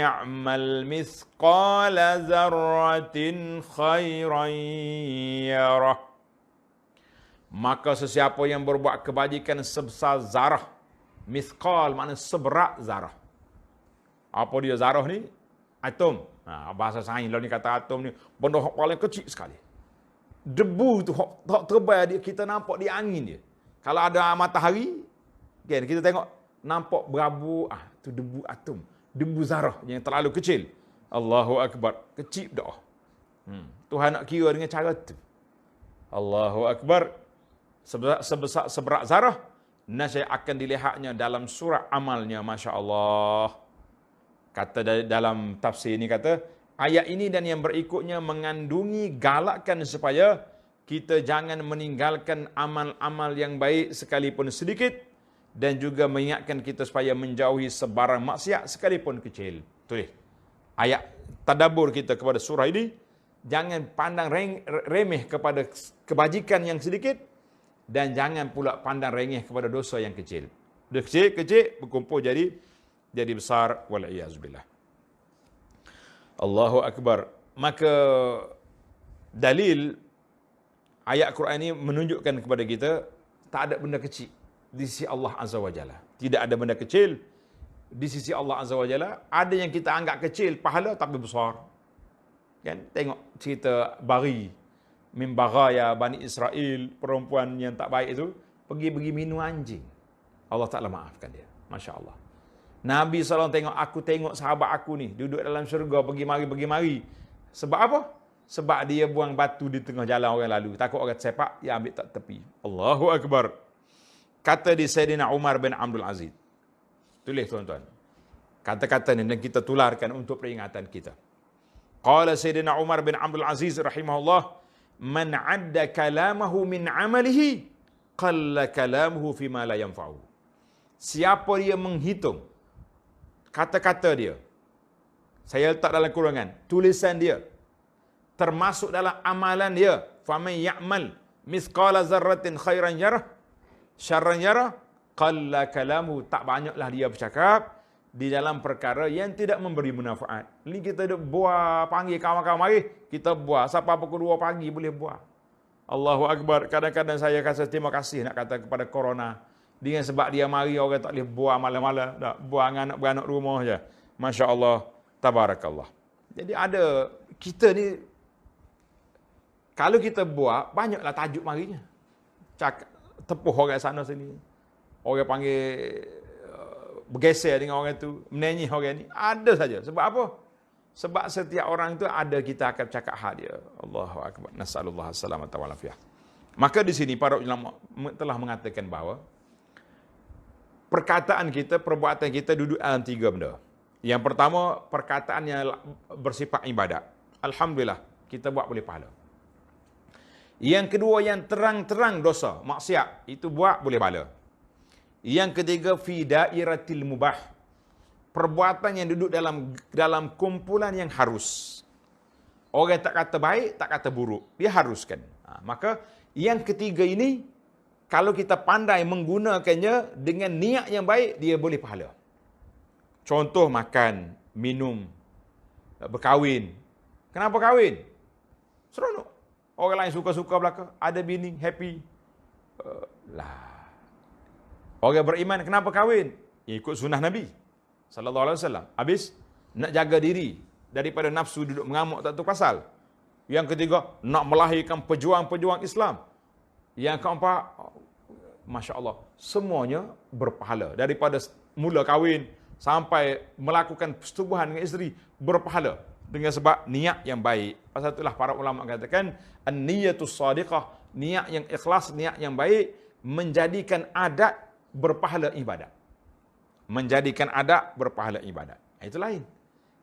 يَعْمَلْ مِثْقَالَ ذَرَّةٍ خَيْرًا يَرَهُ. Maka sesiapa yang berbuat kebajikan sebesar zarah. Mithqal maknanya seberat zarah. Apa dia zarah ni? Atom. Bahasa sains lalu ni kata atom ni benda paling kecil sekali. Debu tu hak terbang dia, kita nampak di angin dia. Kalau ada matahari, kan, kita tengok nampak berabu, tu debu atom, debu zarah yang terlalu kecil. Allahu Akbar, kecil dah. Tuhan nak kira dengan cara tu. Allahu Akbar, sebesar seberat zarah, nasya akan dilihatnya dalam surah amalnya, Masya Allah. Kata dalam tafsir ini, kata ayat ini dan yang berikutnya mengandungi galakkan supaya kita jangan meninggalkan amal-amal yang baik sekalipun sedikit, dan juga mengingatkan kita supaya menjauhi sebarang maksiat sekalipun kecil. Tulis. Ayat tadabbur kita kepada surah ini, jangan pandang remeh kepada kebajikan yang sedikit, dan jangan pula pandang remeh kepada dosa yang kecil. Dosa kecil berkumpul jadi besar, wal'iyazubillah. Allahu Akbar. Maka dalil ayat Quran ini menunjukkan kepada kita tak ada benda kecil di sisi Allah Azza wa Jalla. Tidak ada benda kecil di sisi Allah Azza wa Jalla. Ada yang kita anggap kecil, pahala tapi besar. Kan? Tengok cerita Bari, min baghaya Bani Israel, perempuan yang tak baik itu, pergi minum anjing. Allah Ta'ala maafkan dia. Masya Allah. Nabi SAW tengok, aku tengok sahabat aku ni, duduk dalam syurga, pergi mari. Sebab apa? Sebab dia buang batu di tengah jalan orang lalu. Takut orang sepak, dia ambil tak tepi. Allahu Akbar. Kata di Sayyidina Umar bin Abdul Aziz. Tulis tuan-tuan. Kata-kata ni dan kita tularkan untuk peringatan kita. Qala Sayyidina Umar bin Abdul Aziz rahimahullah, man adda kalamahu min amalihi, qalla kalamuhu fima la yanfa'u. Siapa dia menghitung kata-kata dia, saya letak dalam kurungan, tulisan dia, termasuk dalam amalan dia, faman ya'mal mithqala zarratin khairan yarah, syarran yarah, qalla kalamu, tak banyaklah dia bercakap di dalam perkara yang tidak memberi manfaat. Ni kita duk buah, panggil kawan-kawan mari, kita buah. Sampai pukul 2 pagi boleh buah. Allahu Akbar. Kadang-kadang saya kata terima kasih nak kata kepada corona. Dengan sebab dia mari orang tak boleh buah malam-malam, tak buah dengan anak-beranak rumah je. Masya Allah, tabarakallah. Jadi ada kita ni, kalau kita buat, banyaklah tajuk marinya. Cakap, tepuh orang sana sini. Orang panggil, bergeser dengan orang tu, menyanyi orang ni. Ada saja. Sebab apa? Sebab setiap orang tu ada kita akan cakap hak dia. Allahu Akbar. Nas'alullah as-salamata wal afiyah. Maka di sini para ulama telah mengatakan bahawa perkataan kita, perbuatan kita duduk dalam 3 benda. Yang pertama, perkataan yang bersifat ibadat. Alhamdulillah, kita buat boleh pahala. Yang kedua, yang terang-terang dosa, maksiat, itu buat boleh pahala. Yang ketiga, fi dairatil mubah. Perbuatan yang duduk dalam kumpulan yang harus. Orang tak kata baik, tak kata buruk. Dia haruskan. Maka yang ketiga ini, kalau kita pandai menggunakannya dengan niat yang baik, dia boleh pahala. Contoh makan, minum, berkahwin. Kenapa kahwin? Seronok. Orang lain suka-suka belaka. Ada bini, happy. Orang beriman, kenapa kahwin? Ikut sunnah Nabi sallallahu alaihi wasallam. Habis, nak jaga diri daripada nafsu duduk mengamuk tak tahu pasal. Yang ketiga, nak melahirkan pejuang-pejuang Islam. Yang keempat, Masya Allah, semuanya berpahala. Daripada mula kahwin sampai melakukan persetubuhan dengan isteri, berpahala. Dengan sebab niat yang baik. Pasal itulah para ulama katakan, an-niyatus sadiqah, niat yang ikhlas, niat yang baik, menjadikan adat berpahala ibadat. Menjadikan adat berpahala ibadat. Itu lain.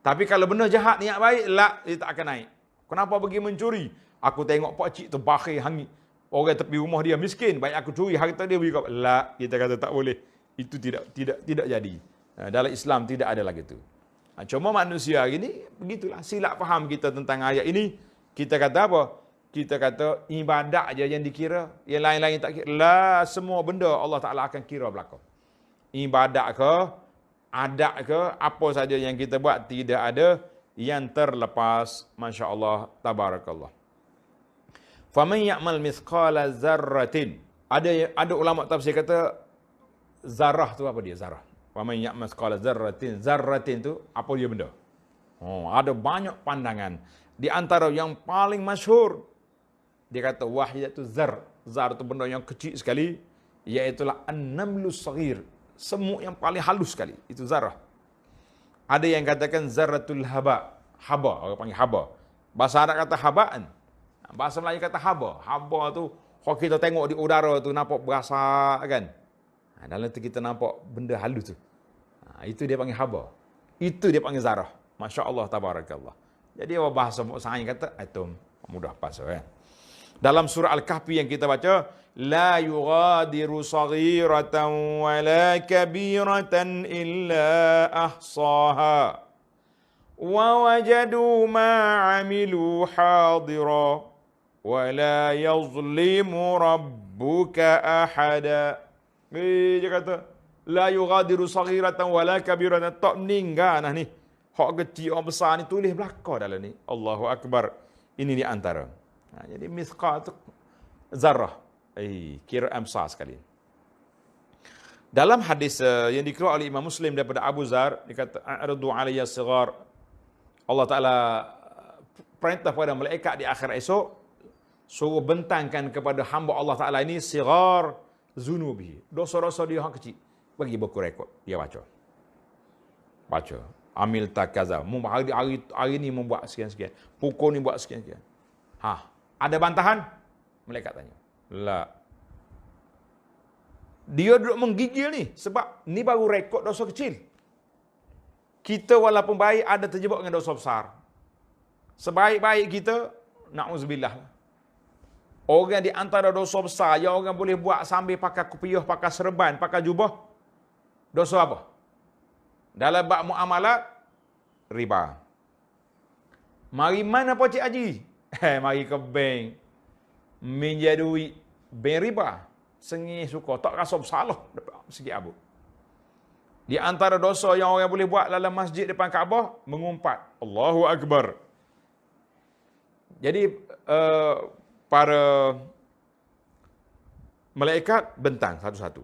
Tapi kalau benda jahat, niat baik, dia tak akan naik. Kenapa pergi mencuri? Aku tengok pakcik tu bakhil hangi. Orang tepi rumah dia miskin, baik aku curi harta dia beri kau. Kita kata tak boleh. Itu tidak jadi. Dalam Islam tidak ada lagi tu. Cuma manusia hari ni begitulah, silap faham kita tentang ayat ini. Kita kata apa? Kita kata ibadat aja yang dikira, yang lain-lain tak kira. Semua benda Allah Taala akan kira belaka. Ibadat ke, adat ke, apa saja yang kita buat, tidak ada yang terlepas. Masya Allah, tabarakallah. Faman ya'mal mithqala zarratin. Ada ulama tafsir kata zarah tu apa dia? Zarah. Faman ya'mal mithqala zarratin. Zarratin tu apa dia benda? Ada banyak pandangan. Di antara yang paling masyhur, dia kata wahiyat tu zar. Zar tu benda yang kecil sekali, iaitulah an-namlu saghir. Semut yang paling halus sekali, itu zarah. Ada yang katakan zarratul haba. Haba, orang panggil haba. Bahasa Arab kata habaan. Bahasa Melayu kata haba. Haba tu, kalau kita tengok di udara tu, nampak berasa kan. Dalam tu kita nampak benda halus tu. Itu dia panggil haba. Itu dia panggil zarah. Masya Allah, tabarakallah. Jadi bahasa sains kata atom. Mudah pas kan. Dalam surah Al-Kahfi yang kita baca, la yughadiru saghiratan wala kabiratan illa ahsaha wa wajadu ma amilu hadira wa la yazlimu rabbuka ahada. Dia kata la yughadiru saghiratan wala kabiratan, tak meninggal ni. Hak kecil orang besar ni tulis belaka dalam ni. Allahu Akbar. Ini di antara. Jadi mithqal tu zarah. Kira besar sekali. Dalam hadis yang dikeluarkan oleh Imam Muslim daripada Abu Zar, dia kata a'ridu alayya sighar. Allah Taala perintah kepada malaikat di akhir esok suruh bentangkan kepada hamba Allah Taala ini sighar zunubi. Dosa-dosa dia yang kecil. Bagi buku rekod, dia baca. Baca. Amil takaza. Hari ni membuat sekian-sekian. Pukul ni buat sekian-sekian. Ada bantahan? Malaikat tanya. La. Dia duduk menggigil ni sebab ni baru rekod dosa kecil. Kita walaupun baik ada terjebak dengan dosa besar. Sebaik-baik kita, na'udzubillah. Orang di antara dosa besar yang orang boleh buat sambil pakai kopiah, pakai serban, pakai jubah. Dosa apa? Dalam bab muamalat, riba. Mari mana Pak Cik Haji? Mari ke bank. Minjam duit. Bank riba. Sengih suka. Tak rasa bersalah. Sikit abu. Di antara dosa yang orang boleh buat dalam masjid depan Kaabah, mengumpat. Allahu Akbar. Jadi, para malaikat bentang satu-satu.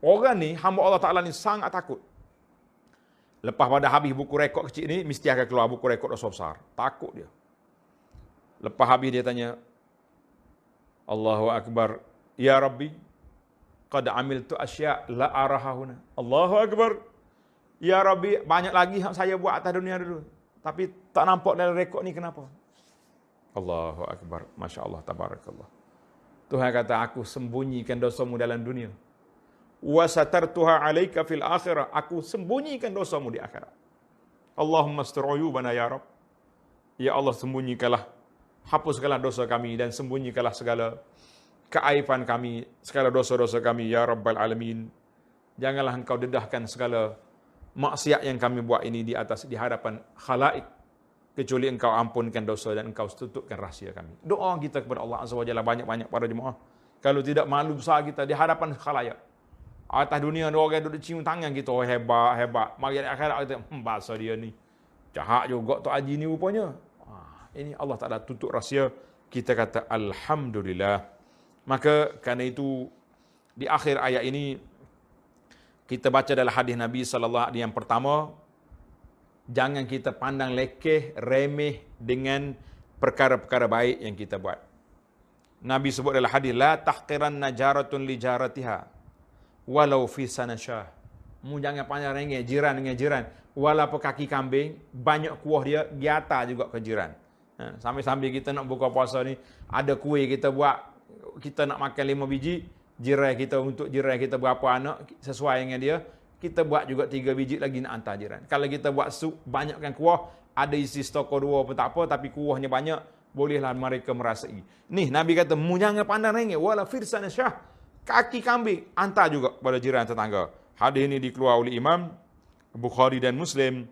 Orang ni, hamba Allah Ta'ala ni sangat takut. Lepas pada habis buku rekod kecil ni, mesti akan keluar buku rekod dosa besar. Takut dia. Lepas habis dia tanya, Allahu Akbar. Ya Rabbi, qad amiltu asya' la arahahuna. Allahu Akbar. Ya Rabbi, banyak lagi yang saya buat atas dunia dulu. Tapi tak nampak dalam rekod ni kenapa? Allahu Akbar. Masya Allah, tabarakallah. Tuhan kata, aku sembunyikan dosamu dalam dunia. Wa satartuha alaika fil akhirah. Aku sembunyikan dosamu di akhirat. Allahumma astur uyubana ya Rabb. Ya Allah, sembunyikanlah. Hapuskanlah dosa kami dan sembunyikanlah segala keaiban kami, segala dosa-dosa kami, ya Rabbal Alamin. Janganlah engkau dedahkan segala maksiat yang kami buat ini di hadapan khalaik, kecuali engkau ampunkan dosa dan engkau tutupkan rahsia kami. Doa kita kepada Allah Azza wa Jalla banyak-banyak para jemaah. Kalau tidak, malu besar kita di hadapan khalayak. Atas dunia ada orang duduk cium tangan kita, oh hebat, hebat. Mari di akhirat kita, bahasa dia ni. Jahat juga Tok Haji ni rupanya. Ini Allah Ta'ala tutup rahsia. Kita kata Alhamdulillah. Maka kerana itu di akhir ayat ini kita baca dalam hadis Nabi sallallahu alaihi wasallam yang pertama, jangan kita pandang lekeh, remeh dengan perkara-perkara baik yang kita buat. Nabi sebut dalam hadis, la tahqiranna jaratun li jaratiha walau fi sanashah. Mu jangan pandang remeh jiran dengan jiran, walaupun kaki kambing banyak kuah dia giata juga ke jiran. Sambil-sambil kita nak buka puasa ni, ada kuih kita buat, kita nak makan 5 biji, jiran kita untuk jiran kita berapa anak sesuai dengan dia, kita buat juga 3 biji lagi nak hantar jiran. Kalau kita buat sup, banyakkan kuah, ada isi stoko 2 pun tak apa, tapi kuahnya banyak, bolehlah mereka merasai. Ni Nabi kata, mu jangan pandang rengek, wala firsan syah, kaki kambing, hantar juga pada jiran tetangga. Hadis ini dikeluarkan oleh Imam Bukhari dan Muslim.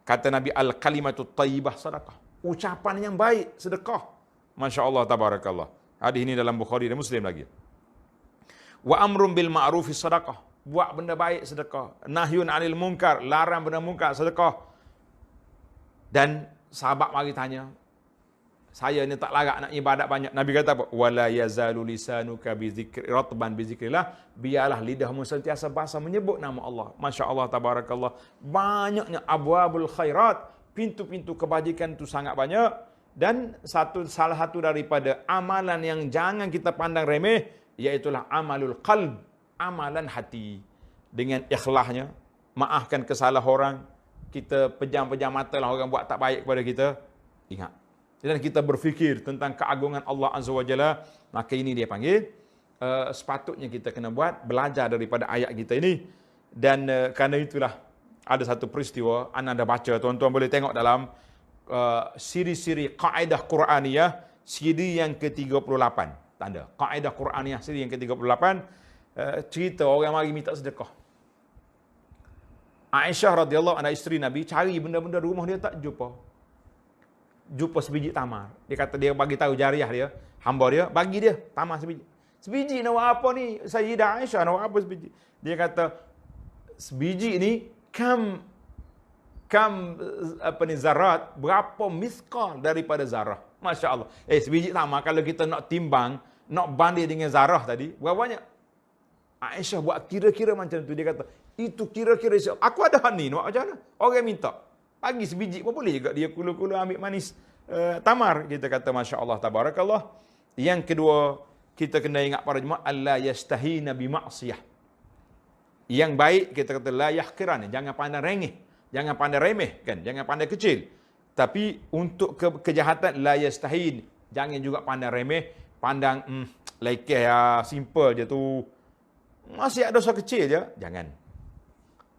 Kata Nabi, al-kalimatut tayyibah sedekah. Ucapan yang baik, sedekah. Masya Allah, tabarakallah. Hadis ini dalam Bukhari dan Muslim lagi. Wa amrun bil ma'rufi sedekah. Buat benda baik sedekah. Nahyun 'anil munkar, larang benda munkar sedekah. Dan sahabat mari tanya, saya ni tak larat nak ibadat banyak. Nabi kata apa? Wala yazalu lisanuka bi dzikri ratban bi dzikrillah. Biarlah lidahmu sentiasa basah menyebut nama Allah. Masya Allah, tabarakallah. Banyaknya abwabul khairat, pintu-pintu kebajikan itu sangat banyak. Dan salah satu daripada amalan yang jangan kita pandang remeh, iaitulah amalul qalb, amalan hati. Dengan ikhlasnya, maafkan kesalahan orang, kita pejam-pejam mata lah orang buat tak baik kepada kita, ingat. Dan kita berfikir tentang keagungan Allah Azza wa Jalla, maka ini dia panggil, sepatutnya kita kena buat, belajar daripada ayat kita ini. Dan kerana itulah, ada satu peristiwa, anda dah baca, tuan-tuan boleh tengok dalam siri-siri Qaedah Quraniyah, siri yang ke-38. Tanda, Qaedah Quraniyah, siri yang ke-38, cerita orang mari minta sedekah. Aisyah radhiyallahu anha, isteri Nabi, cari benda-benda rumah dia tak jumpa. Jumpa sebiji tamar. Dia kata dia bagi tahu jariah dia, hamba dia, bagi dia tamar sebiji. Sebiji nak buat apa ni? Sayyidah Aisyah nak buat apa sebiji? Dia kata, sebiji ni kam apa ni zarat, berapa miskal daripada zarah. Masya Allah. Sebiji tamar kalau kita nak timbang, nak banding dengan zarah tadi, berapa banyak? Aisyah buat kira-kira macam tu. Dia kata, itu kira-kira aku ada ni, nak macam mana? Orang minta. Bagi sebiji pun boleh juga dia kula-kula ambil manis tamar. Kita kata Masya Allah, tabarakallah. Yang kedua, kita kena ingat para jemaah, Allah yastahina bima'siyah. Yang baik, kita kata la yahkiran. Jangan pandang rengeh. Jangan pandang remeh, kan? Jangan pandang kecil. Tapi untuk kejahatan, la yastahin. Jangan juga pandang remeh. Pandang, lekeh ya, simple je tu. Masih ada dosa kecil je. Jangan.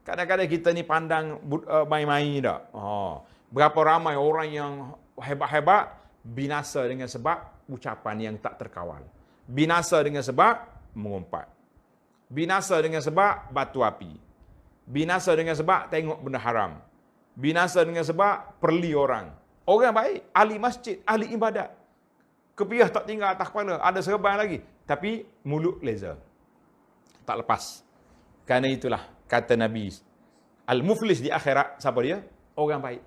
Kadang-kadang kita ni pandang main-main tak. Berapa ramai orang yang hebat-hebat, binasa dengan sebab ucapan yang tak terkawal. Binasa dengan sebab mengumpat. Binasa dengan sebab batu api. Binasa dengan sebab tengok benda haram. Binasa dengan sebab perli orang. Orang baik, ahli masjid, ahli ibadat. Kepiah tak tinggal atas kepala, ada serban lagi. Tapi mulut laser. Tak lepas. Kerana itulah kata Nabi, al-muflis di akhirat, siapa dia? Orang baik.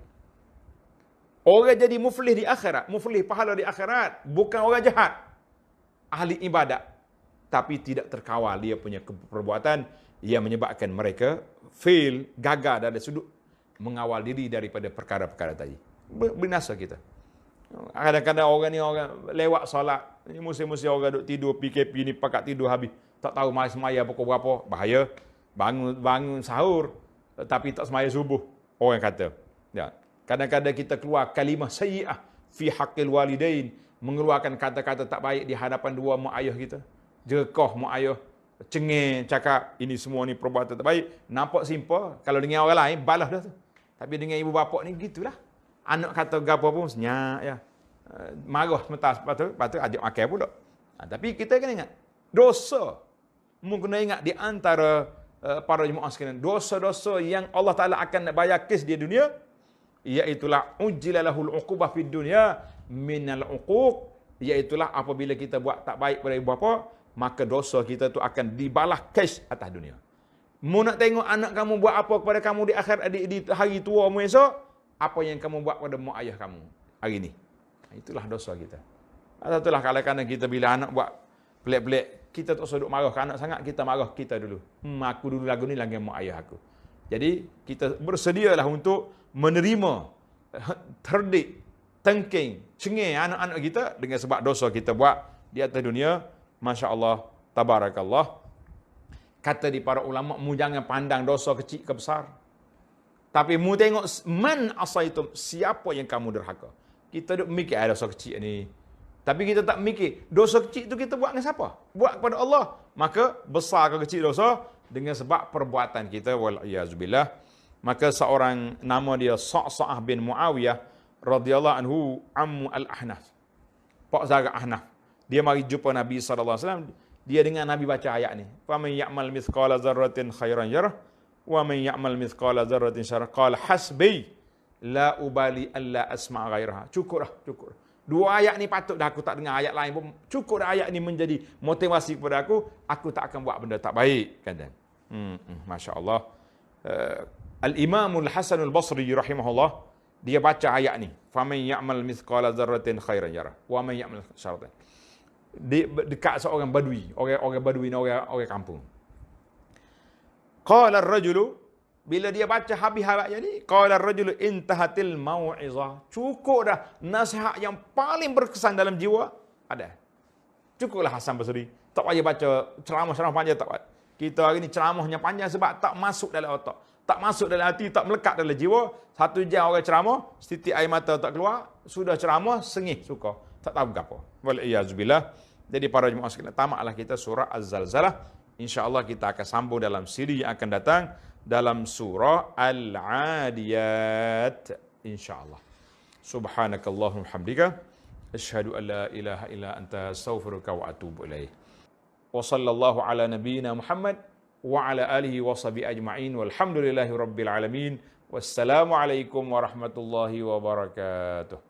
Orang jadi muflis di akhirat, muflis pahala di akhirat, bukan orang jahat. Ahli ibadat. Tapi tidak terkawal dia punya perbuatan yang menyebabkan mereka fail, gagal dari sudut mengawal diri daripada perkara-perkara tadi. Binasa kita. Kadang-kadang orang ni orang lewat solat. Ini musim-musim orang duduk tidur, PKP ni pakat tidur habis. Tak tahu mari semaya pukul berapa. Bahaya. Bangun sahur. Tapi tak semaya subuh. Orang kata. Ya. Kadang-kadang kita keluar kalimah sayyi'ah fi haqqil walidain. Mengeluarkan kata-kata tak baik di hadapan dua mak ayah kita. Jekoh mak ayah. Cengeng cakap ini semua ni perbuatan tak baik. Nampak simple. Kalau dengan orang lain, balas dah tu. Tapi dengan ibu bapa ni gitulah. Anak kata gapo pun senyap ya. Marah sebentar, lepas tu ajak makan pula. Tapi kita kena ingat, dosa. Mungkin kena ingat di antara para jemaah sekalian, dosa-dosa yang Allah Taala akan nak bayar kes di dunia, iaitulah ujjilalahul uqubah fid dunya minal uquq, iaitulah apabila kita buat tak baik pada ibu bapa, maka dosa kita tu akan dibalas kes atas dunia. Mu nak tengok anak kamu buat apa kepada kamu di akhir di hari tua mu esok, apa yang kamu buat pada mak ayah kamu hari ini. Itulah dosa kita. Itulah kadang-kadang kita bila anak buat pelik-pelik, kita tak usah duk marah ke anak sangat, kita marah kita dulu. Aku dulu lagu ni lagi mak ayah aku. Jadi kita bersedialah untuk menerima terdik, tengking, cengeng anak-anak kita dengan sebab dosa kita buat di atas dunia. Masya Allah, tabarakallah. Kata di para ulama, mu jangan pandang dosa kecil ke besar. Tapi mu tengok man asaitum, siapa yang kamu derhaka. Kita duk mikir dosa kecil ni. Tapi kita tak mikir dosa kecil tu kita buat dengan siapa? Buat kepada Allah. Maka besar ke kecil dosa dengan sebab perbuatan kita, wal iyazubillah. Maka seorang nama dia Sa'sa'ah bin Muawiyah radhiyallahu anhu, ammu al-Ahnaf. Pak Zara Ahnaf. Dia mari jumpa Nabi sallallahu alaihi wasallam. Dia dengar Nabi baca ayat ni. Fa man ya'mal mithqala dzarratin khairan yarah wa man ya'mal mithqala dzarratin syarran qala hasbi la ubali alla asma' ghairaha. Cukup dah. Dua ayat ni patut dah, aku tak dengar ayat lain pun. Cukup dah ayat ni menjadi motivasi kepada aku tak akan buat benda tak baik, kata. Masya Allah. Al-Imamul Hasanul Basri rahimahullah, dia baca ayat ni. Faman ya'mal mithqala dzarratin khairan yarah wa man ya'mal syarran. Dekat seorang badui, orang badui ni orang kampung. Qala ar-rajulu, bila dia baca habis ayat ni, qala ar-rajulu intahatil mau'izah. Cukup dah nasihat yang paling berkesan dalam jiwa ada. Cukuplah Hasan Basri. Tak payah baca ceramah-ceramah panjang, tak payah. Kita hari ni ceramahnya panjang sebab tak masuk dalam otak. Tak masuk dalam hati, tak melekat dalam jiwa. 1 jam orang ceramah, setitik air mata tak keluar, sudah ceramah sengih suka. Tak tahu apa. Wal iyazubillah. Jadi para jemaah sekalian, tamatlah kita surah Az-Zalzalah. Insya-Allah kita akan sambung dalam siri yang akan datang dalam surah Al-Adiyat, insya-Allah. Subhanakallahumma hamdika asyhadu an la ilaha illa anta astaghfiruka wa atubu ilaik. Wa sallallahu ala nabiyyina Muhammad wa ala alihi wa sahbihi ajma'in walhamdulillahi rabbil alamin. Wassalamu alaikum warahmatullahi wabarakatuh.